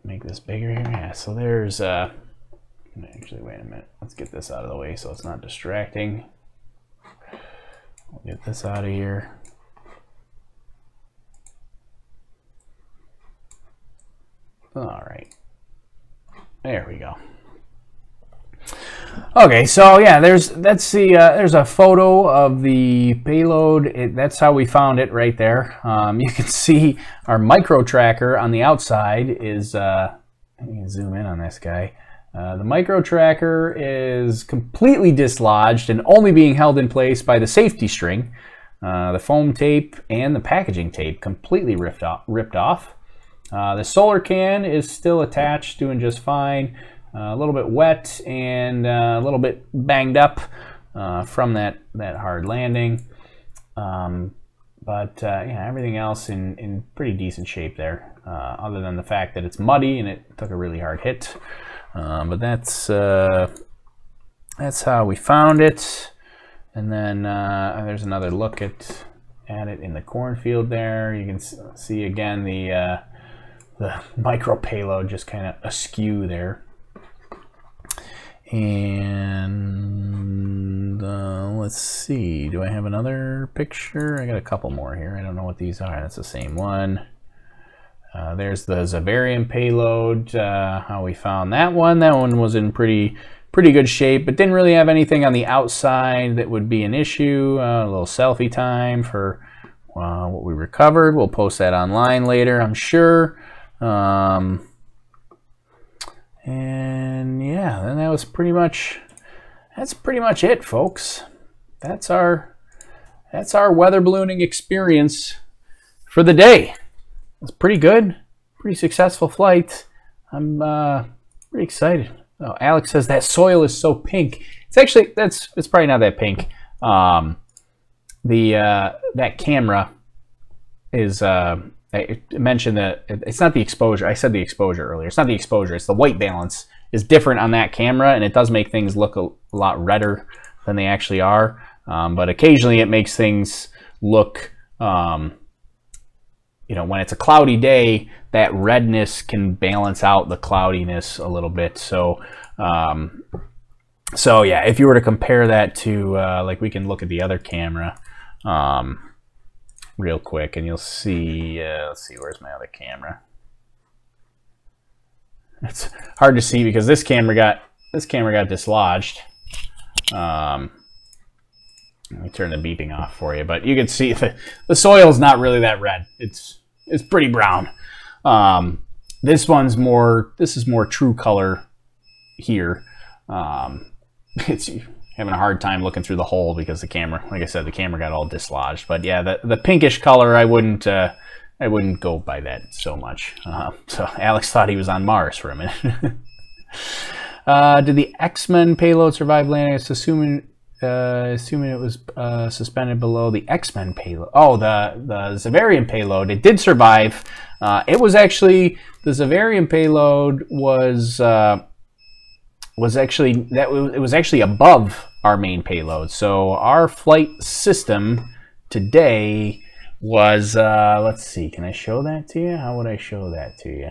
Speaker 4: Make this bigger here. Yeah, so there's actually, wait a minute, let's get this out of the way so it's not distracting. We'll get this out of here. All right, there we go. Okay, so yeah, there's a photo of the payload. That's how we found it right there. You can see our micro tracker on the outside is. Let me zoom in on this guy. The micro tracker is completely dislodged and only being held in place by the safety string. The foam tape and the packaging tape completely ripped off. The solar can is still attached, doing just fine. A little bit wet and a little bit banged up from that hard landing. But yeah, everything else in pretty decent shape there, other than the fact that it's muddy and it took a really hard hit. But that's how we found it. And then there's another look at it in the cornfield there. You can see again the micro payload just kind of askew there. And let's see, do I have another picture? I got a couple more here. I don't know what these are. That's the same one. There's the Zavarian payload, how we found that one. That one was in pretty good shape, but didn't really have anything on the outside that would be an issue. A little selfie time for what we recovered. We'll post that online later, I'm sure. And yeah, then that's pretty much it, folks. That's our weather ballooning experience for the day. It's pretty good, pretty successful flight. I'm pretty excited. Oh, Alex says that soil is so pink. It's actually it's probably not that pink. That camera is. I mentioned that it's not the exposure. I said the exposure earlier. It's not the exposure. It's the white balance is different on that camera, and it does make things look a lot redder than they actually are. But occasionally it makes things look you know, when it's a cloudy day, that redness can balance out the cloudiness a little bit. So, so yeah, if you were to compare that to, like, we can look at the other camera real quick, and you'll see, let's see, where's my other camera? It's hard to see because this camera got dislodged. Let me turn the beeping off for you, but you can see the soil's not really that red. It's pretty brown. This is more true color here. It's having a hard time looking through the hole because the camera, like I said, the camera got all dislodged. But yeah, the pinkish color, I wouldn't go by that so much. So Alex thought he was on Mars for a minute. Did the X-Men payload survive landing? It's assuming it was suspended below the X-Men payload. Oh, the Zavarian payload. It did survive. It was actually, the Zavarian payload was actually above our main payload. So our flight system today was, let's see, can I show that to you? How would I show that to you?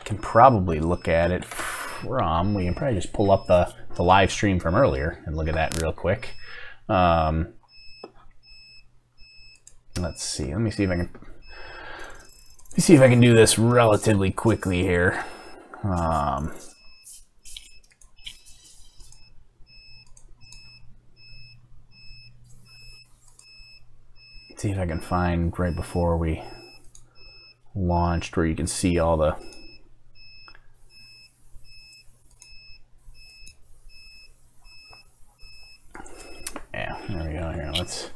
Speaker 4: Can probably look at it from, we can probably just pull up the live stream from earlier and look at that real quick. Let's see, let me see if I can do this relatively quickly here. See if I can find right before we launched where you can see all the there we go. Here, let's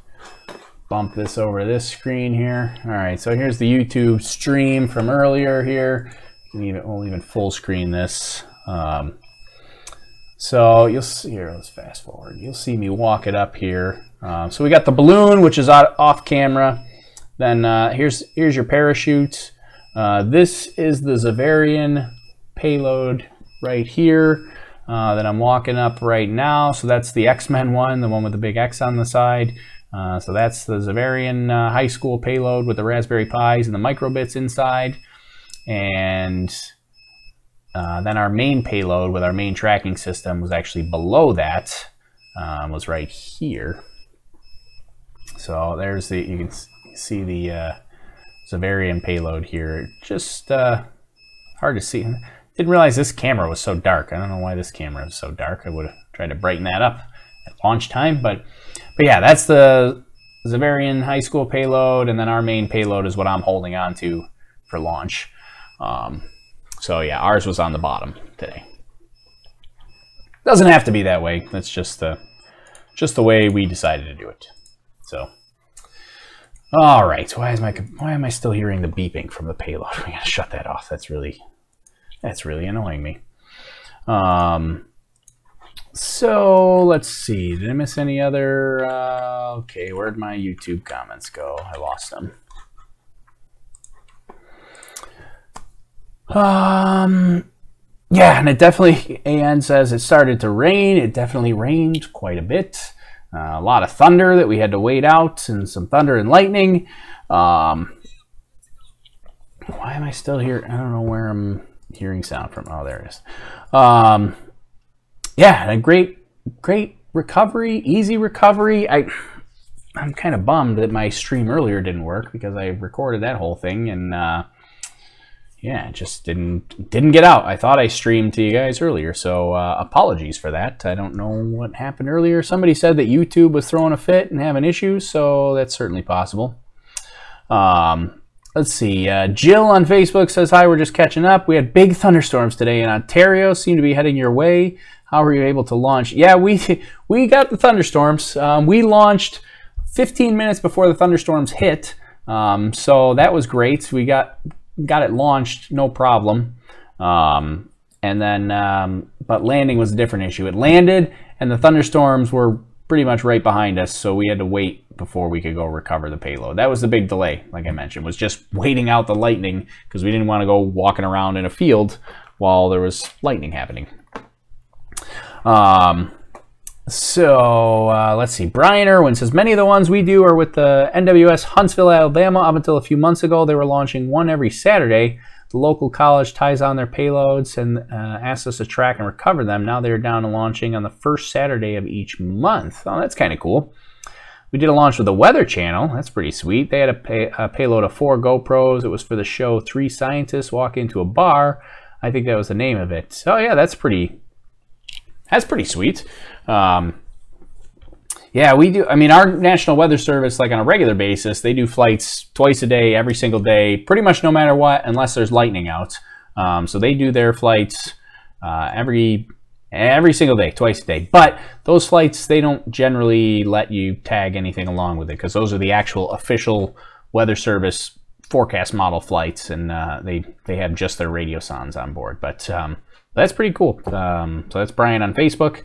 Speaker 4: bump this over this screen here. All right, so here's the YouTube stream from earlier here. We'll even full screen this. So you'll see here, let's fast forward. You'll see me walk it up here. So we got the balloon, which is off camera. Then here's your parachute. This is the Zavarian payload right here. That I'm walking up right now. So that's the X-Men one, the one with the big X on the side. So that's the Zavarian high school payload with the Raspberry Pis and the microbits inside. And then our main payload with our main tracking system was actually below that, was right here. So there's you can see the Zavarian payload here. Just hard to see. Didn't realize this camera was so dark. I don't know why this camera is so dark. I would have tried to brighten that up at launch time. But yeah, that's the Zavarian high school payload, and then our main payload is what I'm holding on to for launch. So yeah, ours was on the bottom today. Doesn't have to be that way. That's just the way we decided to do it. So, all right. Why am I still hearing the beeping from the payload? We gotta shut that off. That's really annoying me. So let's see. Did I miss any other? Okay, where'd my YouTube comments go? I lost them. Yeah, and it definitely, AN says it started to rain. It definitely rained quite a bit. A lot of thunder that we had to wait out, and some thunder and lightning. Why am I still here? I don't know where I'm hearing sound from. Oh, there it is. Yeah, and a great recovery, easy recovery. I'm kind of bummed that my stream earlier didn't work because I recorded that whole thing, and yeah, it just didn't get out. I thought I streamed to you guys earlier, so apologies for that. I don't know what happened earlier. Somebody said that YouTube was throwing a fit and having issues, so that's certainly possible. Let's see. Jill on Facebook says, hi, we're just catching up. We had big thunderstorms today in Ontario. Seem to be heading your way. How were you able to launch? Yeah, we got the thunderstorms. We launched 15 minutes before the thunderstorms hit. So that was great. We got it launched, no problem. And then, but landing was a different issue. It landed, and the thunderstorms were pretty much right behind us, so we had to wait before we could go recover the payload. That was the big delay, like I mentioned, was just waiting out the lightning because we didn't want to go walking around in a field while there was lightning happening. So let's see. Brian Irwin says, many of the ones we do are with the NWS Huntsville, Alabama. Up until a few months ago, they were launching one every Saturday. The local college ties on their payloads and asks us to track and recover them. Now they're down to launching on the first Saturday of each month. Oh, that's kind of cool. We did a launch with the Weather Channel. That's pretty sweet. They had a payload of 4 GoPros. It was for the show 3 Scientists Walk Into a Bar. I think that was the name of it. Oh yeah, that's pretty sweet. Yeah, we do. I mean, our National Weather Service, like on a regular basis, they do flights twice a day, every single day, pretty much no matter what, unless there's lightning out. So they do their flights every single day, twice a day. But those flights, they don't generally let you tag anything along with it, because those are the actual official Weather Service forecast model flights, and they have just their radiosondes on board. But that's pretty cool. So that's Brian on Facebook.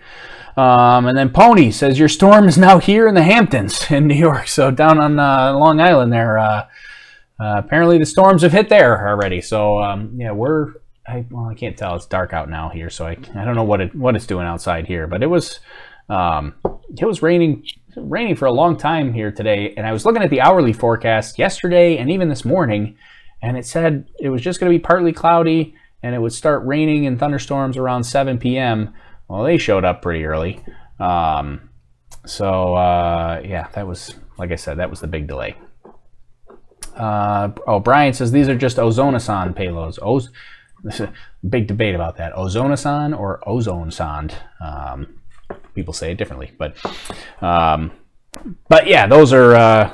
Speaker 4: And then Pony says, your storm is now here in the Hamptons in New York. So down on Long Island there, apparently the storms have hit there already. So yeah, I can't tell. It's dark out now here, so I don't know what it's doing outside here. But it was raining for a long time here today. And I was looking at the hourly forecast yesterday and even this morning, and it said it was just going to be partly cloudy, and it would start raining and thunderstorms around 7 p.m. Well, they showed up pretty early. Yeah, that was, like I said, that was the big delay. Brian says these are just Ozonason payloads. There's a big debate about that. Ozonason or ozone sonde. People say it differently, but yeah, those are a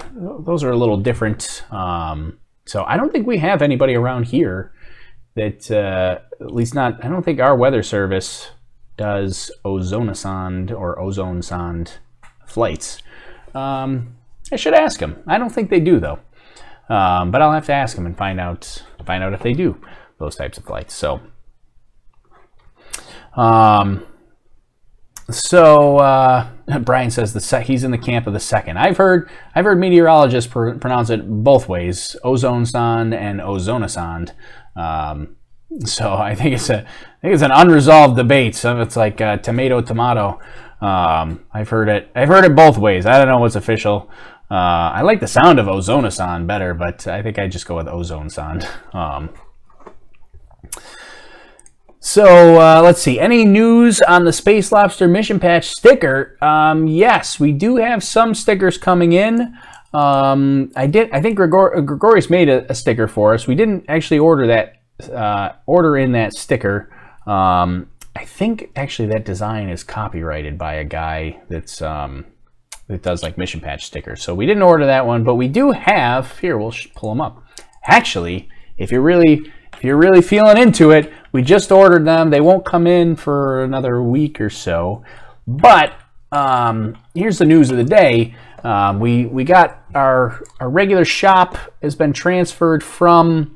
Speaker 4: little different. So I don't think we have anybody around here that, at least not, I don't think our weather service does Ozonason or ozone sonde flights. I should ask them. I don't think they do though, but I'll have to ask them and find out if they do those types of flights. So, Brian says he's in the camp of the second. I've heard meteorologists pronounce it both ways, ozone sonde and Ozonason. So I think it's an unresolved debate. So it's like tomato. I've heard it both ways. I don't know what's official. I like the sound of Ozonason better, but I think I just go with ozone sonde. So let's see. Any news on the Space Lobster Mission Patch sticker? Yes, we do have some stickers coming in. I think Gregorius made a sticker for us. We didn't actually order in that sticker. I think actually that design is copyrighted by a guy that does like mission patch stickers. So we didn't order that one, but we do have here. We'll pull them up. Actually, if you're really feeling into it, we just ordered them. They won't come in for another week or so. But here's the news of the day. We got our regular shop has been transferred from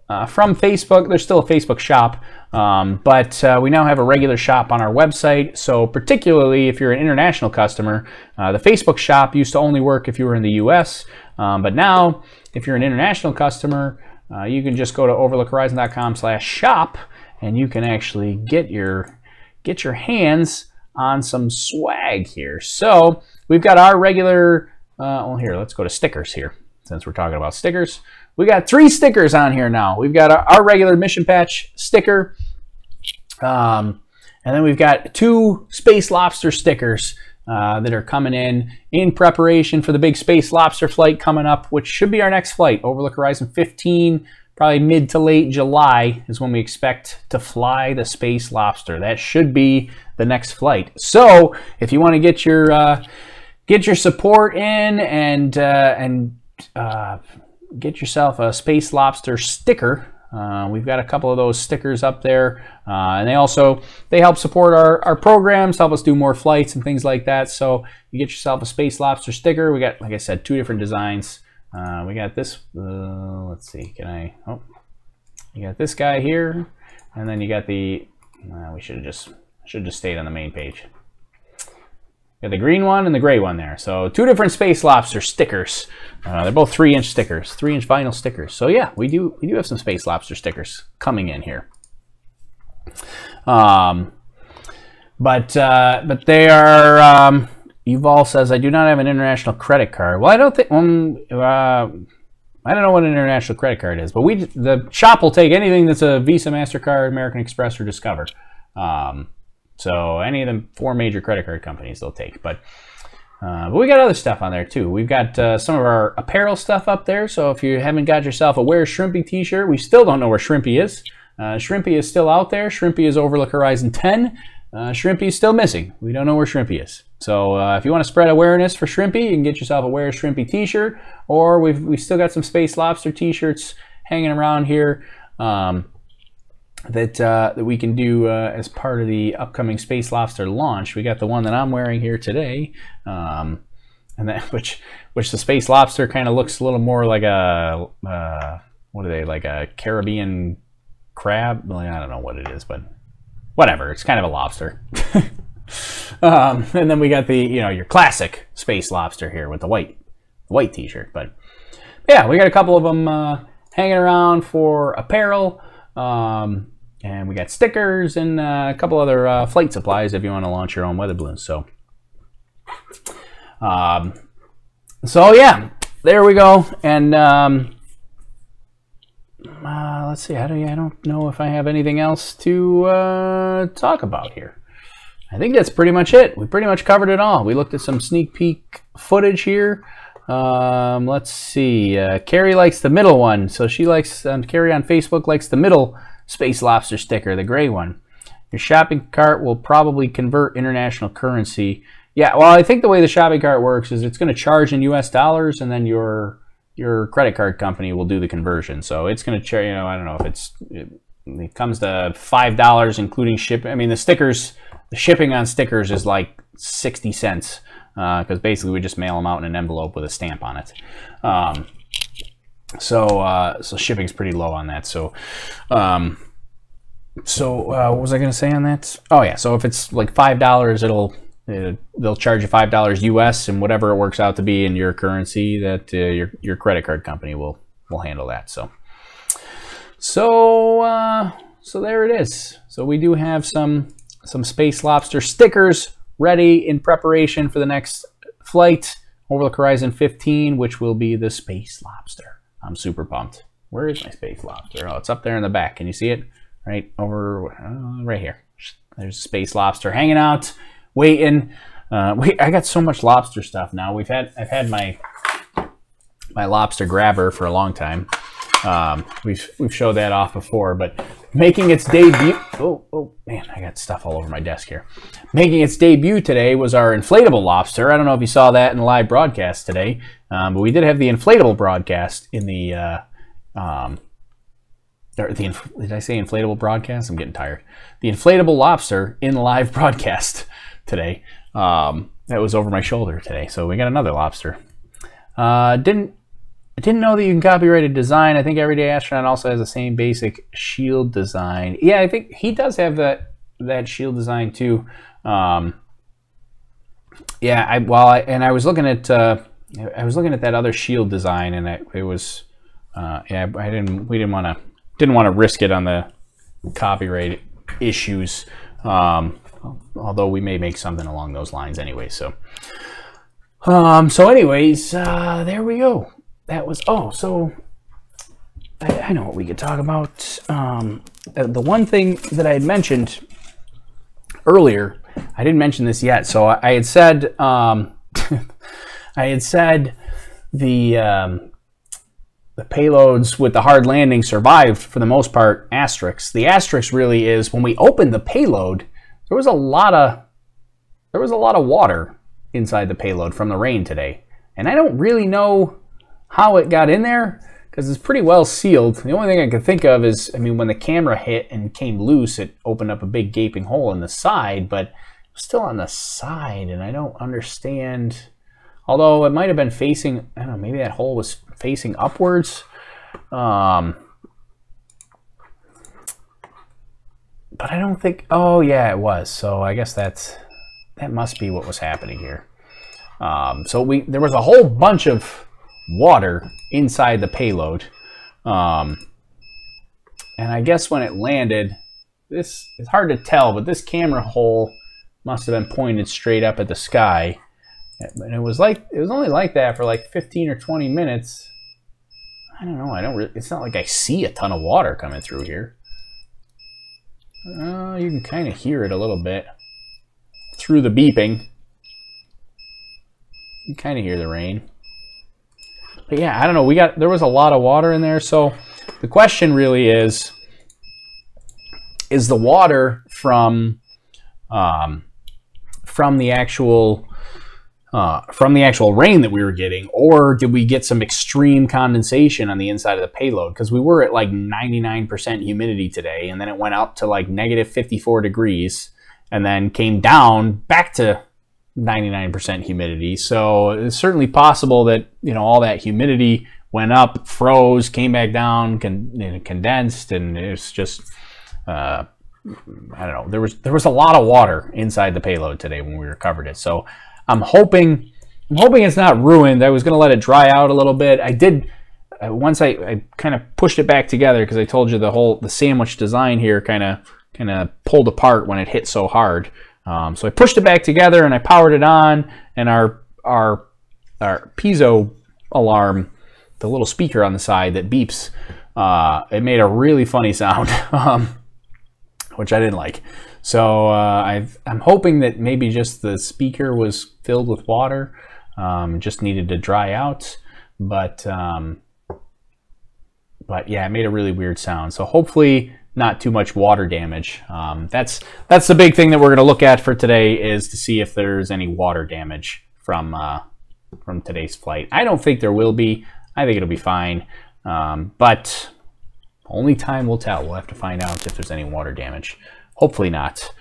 Speaker 4: Facebook. There's still a Facebook shop, but we now have a regular shop on our website. So particularly if you're an international customer, the Facebook shop used to only work if you were in the US, but now if you're an international customer, you can just go to overlookhorizon.com/shop and you can actually get your hands on some swag here. So we've got our regular, well here, let's go to stickers here since we're talking about stickers. We got 3 stickers on here now. We've got our regular mission patch sticker, and then we've got 2 Space Lobster stickers that are coming in preparation for the big Space Lobster flight coming up, which should be our next flight. Overlook Horizon 15, probably mid to late July is when we expect to fly the Space Lobster. That should be the next flight. So if you want to get your support in and get yourself a Space Lobster sticker. We've got a couple of those stickers up there, and they help support our programs, help us do more flights and things like that. So you get yourself a Space Lobster sticker. We got, like I said, 2 different designs. We got this. Let's see. You got this guy here, and then you got the. We should have just stayed on the main page. Got the green one and the gray one there. So 2 different Space Lobster stickers. They're both 3-inch stickers, 3-inch vinyl stickers. So yeah, we do have some Space Lobster stickers coming in here. But they are. Yuval says, I do not have an international credit card. Well, I don't think. I don't know what an international credit card is, but the shop will take anything that's a Visa, MasterCard, American Express, or Discover. So any of the 4 major credit card companies they'll take. But we got other stuff on there too. We've got some of our apparel stuff up there. So if you haven't got yourself a Where's Shrimpy t-shirt, we still don't know where Shrimpy is. Shrimpy is still out there. Shrimpy is Overlook Horizon 10. Shrimpy is still missing. We don't know where Shrimpy is. So if you want to spread awareness for Shrimpy, you can get yourself a Where's Shrimpy t-shirt, or we've still got some Space Lobster t-shirts hanging around here that we can do as part of the upcoming Space Lobster launch. We got the one that I'm wearing here today, and that which the Space Lobster kind of looks a little more like a what are they, like a Caribbean crab? Well, I don't know what it is, but whatever. It's kind of a lobster. And then we got the, your classic Space Lobster here with the white t-shirt. But yeah, we got a couple of them hanging around for apparel. And we got stickers and a couple other flight supplies if you want to launch your own weather balloons. So yeah, there we go. And let's see. I don't know if I have anything else to talk about here. I think that's pretty much it. We pretty much covered it all. We looked at some sneak peek footage here. Let's see. Carrie likes the middle one. So she likes, Carrie on Facebook likes the middle Space Lobster sticker, the gray one. Your shopping cart will probably convert international currency. Yeah, well, I think the way the shopping cart works is it's going to charge in US dollars, and then your credit card company will do the conversion. So it's going to charge, I don't know if it comes to $5 including shipping. I mean, the shipping on stickers is like 60 cents because basically we just mail them out in an envelope with a stamp on it. So shipping's pretty low on that. So what was I going to say on that? Oh yeah, so if it's like $5, they'll charge you $5 US, and whatever it works out to be in your currency, that your credit card company will handle that. So there it is. So we do have some Space Lobster stickers ready in preparation for the next flight, Overlook Horizon 15, which will be the Space Lobster. I'm super pumped. Where is my Space Lobster? Oh, it's up there in the back. Can you see it? Right over, right here. There's a Space Lobster hanging out, waiting. I got so much lobster stuff now. I've had my lobster grabber for a long time. We've showed that off before, but making its debut. Oh man, I got stuff all over my desk here. Making its debut today was our inflatable lobster. I don't know if you saw that in the live broadcast today, but we did have the inflatable broadcast in the. Did I say inflatable broadcast? I'm getting tired. The inflatable lobster in the live broadcast today. That was over my shoulder today, so we got another lobster. I didn't know that you can copyright a design. I think Everyday Astronaut also has the same basic shield design. Yeah, I think he does have that shield design too. Yeah, I was looking at that other shield design, and it was yeah, we didn't want to risk it on the copyright issues. Although we may make something along those lines anyway. So anyways, there we go. That was, so I know what we could talk about. The one thing that I had mentioned earlier, I didn't mention this yet. So I had said, the payloads with the hard landing survived for the most part. Asterisk. The asterisk really is when we opened the payload, there was a lot of water inside the payload from the rain today, and I don't really know how it got in there because it's pretty well sealed. The only thing I can think of is, when the camera hit and came loose, it opened up a big gaping hole in the side, but it was still on the side, and I don't understand. Although it might have been facing, I don't know, maybe that hole was facing upwards. But I don't think, oh yeah, it was. So I guess that must be what was happening here. There was a whole bunch of water inside the payload. And I guess when it landed, it's hard to tell, but this camera hole must have been pointed straight up at the sky. And it was only like that for like 15 or 20 minutes. I don't know. It's not like I see a ton of water coming through here. You can kind of hear it a little bit through the beeping. You kind of hear the rain. But yeah, I don't know. There was a lot of water in there. So the question really is the water from the actual rain that we were getting, or did we get some extreme condensation on the inside of the payload? Because we were at like 99% humidity today, and then it went up to like negative 54 degrees, and then came down back to 99% humidity. So it's certainly possible that, you know, all that humidity went up, froze, came back down, condensed, and it's just I don't know. There was a lot of water inside the payload today when we recovered it. So I'm hoping it's not ruined. I was going to let it dry out a little bit. I did once I kind of pushed it back together, because I told you the sandwich design here kind of pulled apart when it hit so hard. So I pushed it back together and I powered it on, and our piezo alarm, the little speaker on the side that beeps, it made a really funny sound, which I didn't like. So I'm hoping that maybe just the speaker was filled with water, just needed to dry out. But yeah, it made a really weird sound. So hopefully not too much water damage. That's the big thing that we're going to look at for today, is to see if there's any water damage from today's flight. I don't think there will be. I think it'll be fine. But only time will tell. We'll have to find out if there's any water damage. Hopefully not.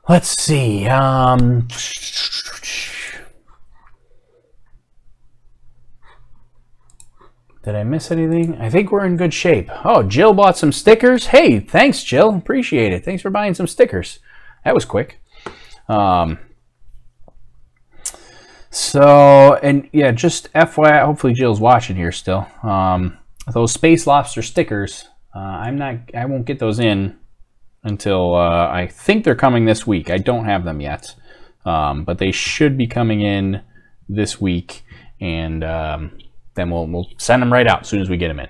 Speaker 4: Let's see. Did I miss anything? I think we're in good shape. Oh, Jill bought some stickers. Hey, thanks, Jill. Appreciate it. Thanks for buying some stickers. That was quick. So, and yeah, just FYI, hopefully Jill's watching here still. Those Space Lobster stickers, I won't get those in until I think they're coming this week. I don't have them yet, but they should be coming in this week, and then we'll send them right out as soon as we get them in.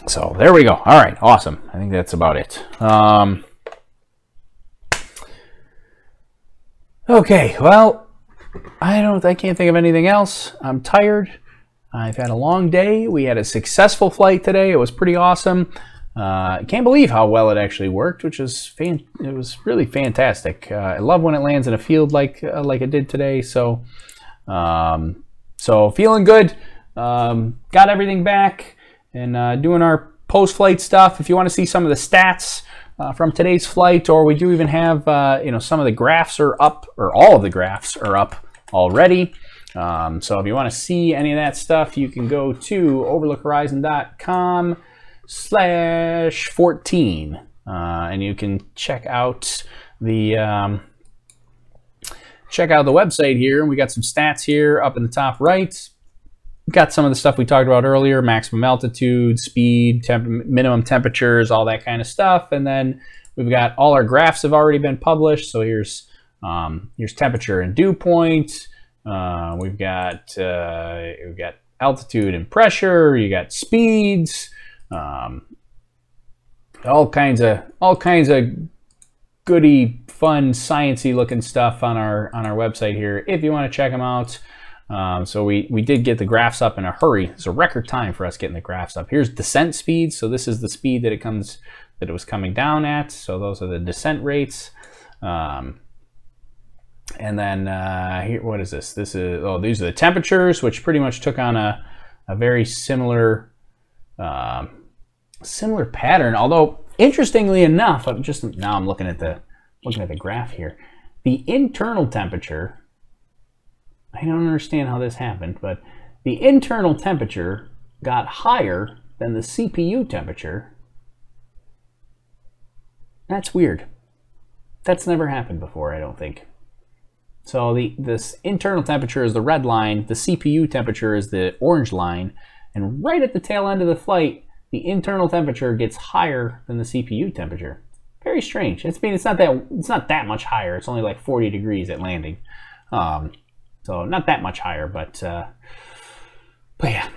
Speaker 4: So there we go. All right, awesome. I think that's about it. Okay, well, I can't think of anything else. I'm tired. I've had a long day. We had a successful flight today. It was pretty awesome. I can't believe how well it actually worked, which is it was really fantastic. I love when it lands in a field like it did today. So feeling good. Got everything back, and doing our post-flight stuff. If you want to see some of the stats from today's flight, or we do even have some of the graphs are up, or all of the graphs are up already. So if you want to see any of that stuff, you can go to overlookhorizon.com/14, and you can check out the website here. We got some stats here up in the top right. Got some of the stuff we talked about earlier: maximum altitude, speed, minimum temperatures, all that kind of stuff. And then we've got all our graphs have already been published. So here's temperature and dew point. We've got altitude and pressure. You got speeds. All kinds of goody, fun, sciencey looking stuff on our website here if you want to check them out. So we did get the graphs up in a hurry. It's a record time for us getting the graphs up. Here's descent speed. So this is the speed that it was coming down at. So those are the descent rates. And then here, what is this? These are the temperatures, which pretty much took on a very similar pattern. Although interestingly enough, I'm looking at the graph here. The internal temperature, I don't understand how this happened, but the internal temperature got higher than the CPU temperature. That's weird. That's never happened before, I don't think. So this internal temperature is the red line, the CPU temperature is the orange line, and right at the tail end of the flight, the internal temperature gets higher than the CPU temperature. Very strange. It's not that much higher. It's only like 40 degrees at landing, so not that much higher. But yeah,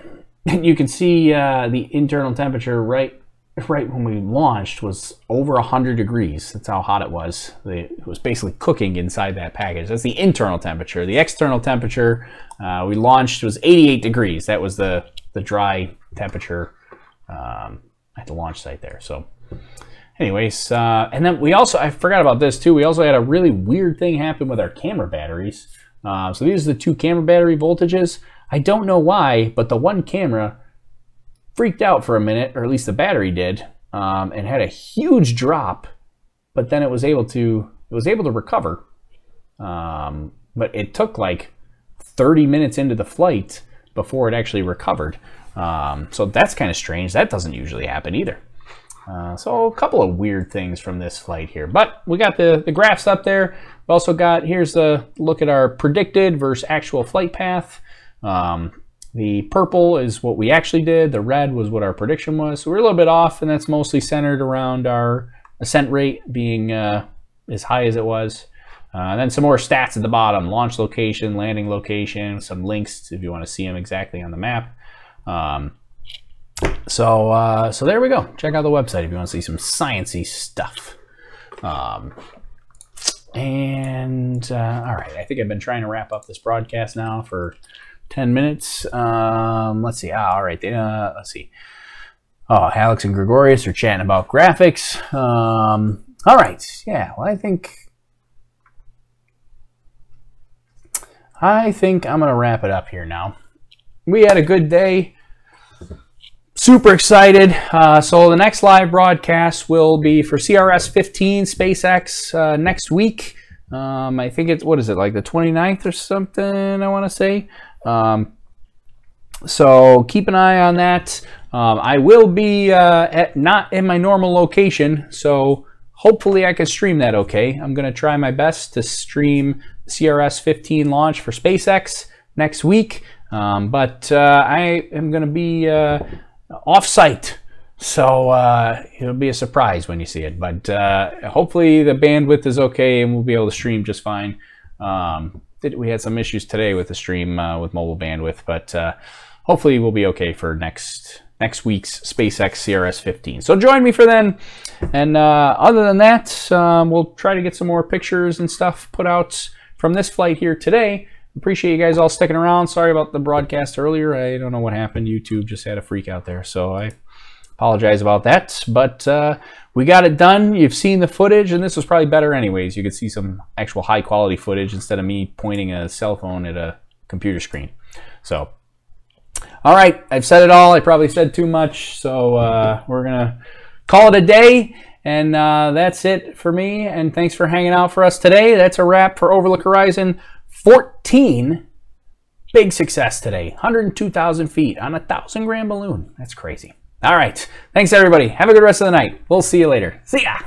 Speaker 4: you can see the internal temperature right when we launched was over 100 degrees. That's how hot it was. It was basically cooking inside that package. That's the internal temperature. The external temperature we launched was 88 degrees. That was the dry temperature at the launch site there. So anyways, and then I forgot about this too. We also had a really weird thing happen with our camera batteries. So these are the 2 camera battery voltages. I don't know why, but the one camera freaked out for a minute, or at least the battery did, and had a huge drop, but then it was able to recover. But it took like 30 minutes into the flight before it actually recovered. So that's kind of strange. That doesn't usually happen either. So a couple of weird things from this flight here, but we got the graphs up there. We also got, here's a look at our predicted versus actual flight path. The purple is what we actually did. The red was what our prediction was. So we're a little bit off, and that's mostly centered around our ascent rate being as high as it was. And then some more stats at the bottom: launch location, landing location, some links if you want to see them exactly on the map. So there we go. Check out the website if you want to see some sciencey stuff. All right, I think I've been trying to wrap up this broadcast now for 10 minutes. Let's see. All right. Let's see. Oh, Alex and Gregorius are chatting about graphics. All right. Yeah. Well, I think I'm gonna wrap it up here now. We had a good day. Super excited. So the next live broadcast will be for CRS-14 SpaceX next week. I think it's, what is it, like the 29th or something, I want to say. So keep an eye on that. I will be not in my normal location, so hopefully I can stream that okay. I'm going to try my best to stream CRS-15 launch for SpaceX next week, but I am going to be off-site, so it'll be a surprise when you see it. But hopefully the bandwidth is okay and we'll be able to stream just fine. We had some issues today with the stream with mobile bandwidth, but hopefully we'll be okay for next week's SpaceX CRS-15. So join me for then. And other than that, we'll try to get some more pictures and stuff put out from this flight here today. Appreciate you guys all sticking around. Sorry about the broadcast earlier. I don't know what happened. YouTube just had a freak out there, so I apologize about that. But we got it done. You've seen the footage, and this was probably better anyways. You could see some actual high-quality footage instead of me pointing a cell phone at a computer screen. So, all right. I've said it all. I probably said too much, so we're going to call it a day. And that's it for me. And thanks for hanging out for us today. That's a wrap for Overlook Horizon 14. Big success today. 102,000 feet on a 1,000-gram balloon. That's crazy. All right. Thanks, everybody. Have a good rest of the night. We'll see you later. See ya.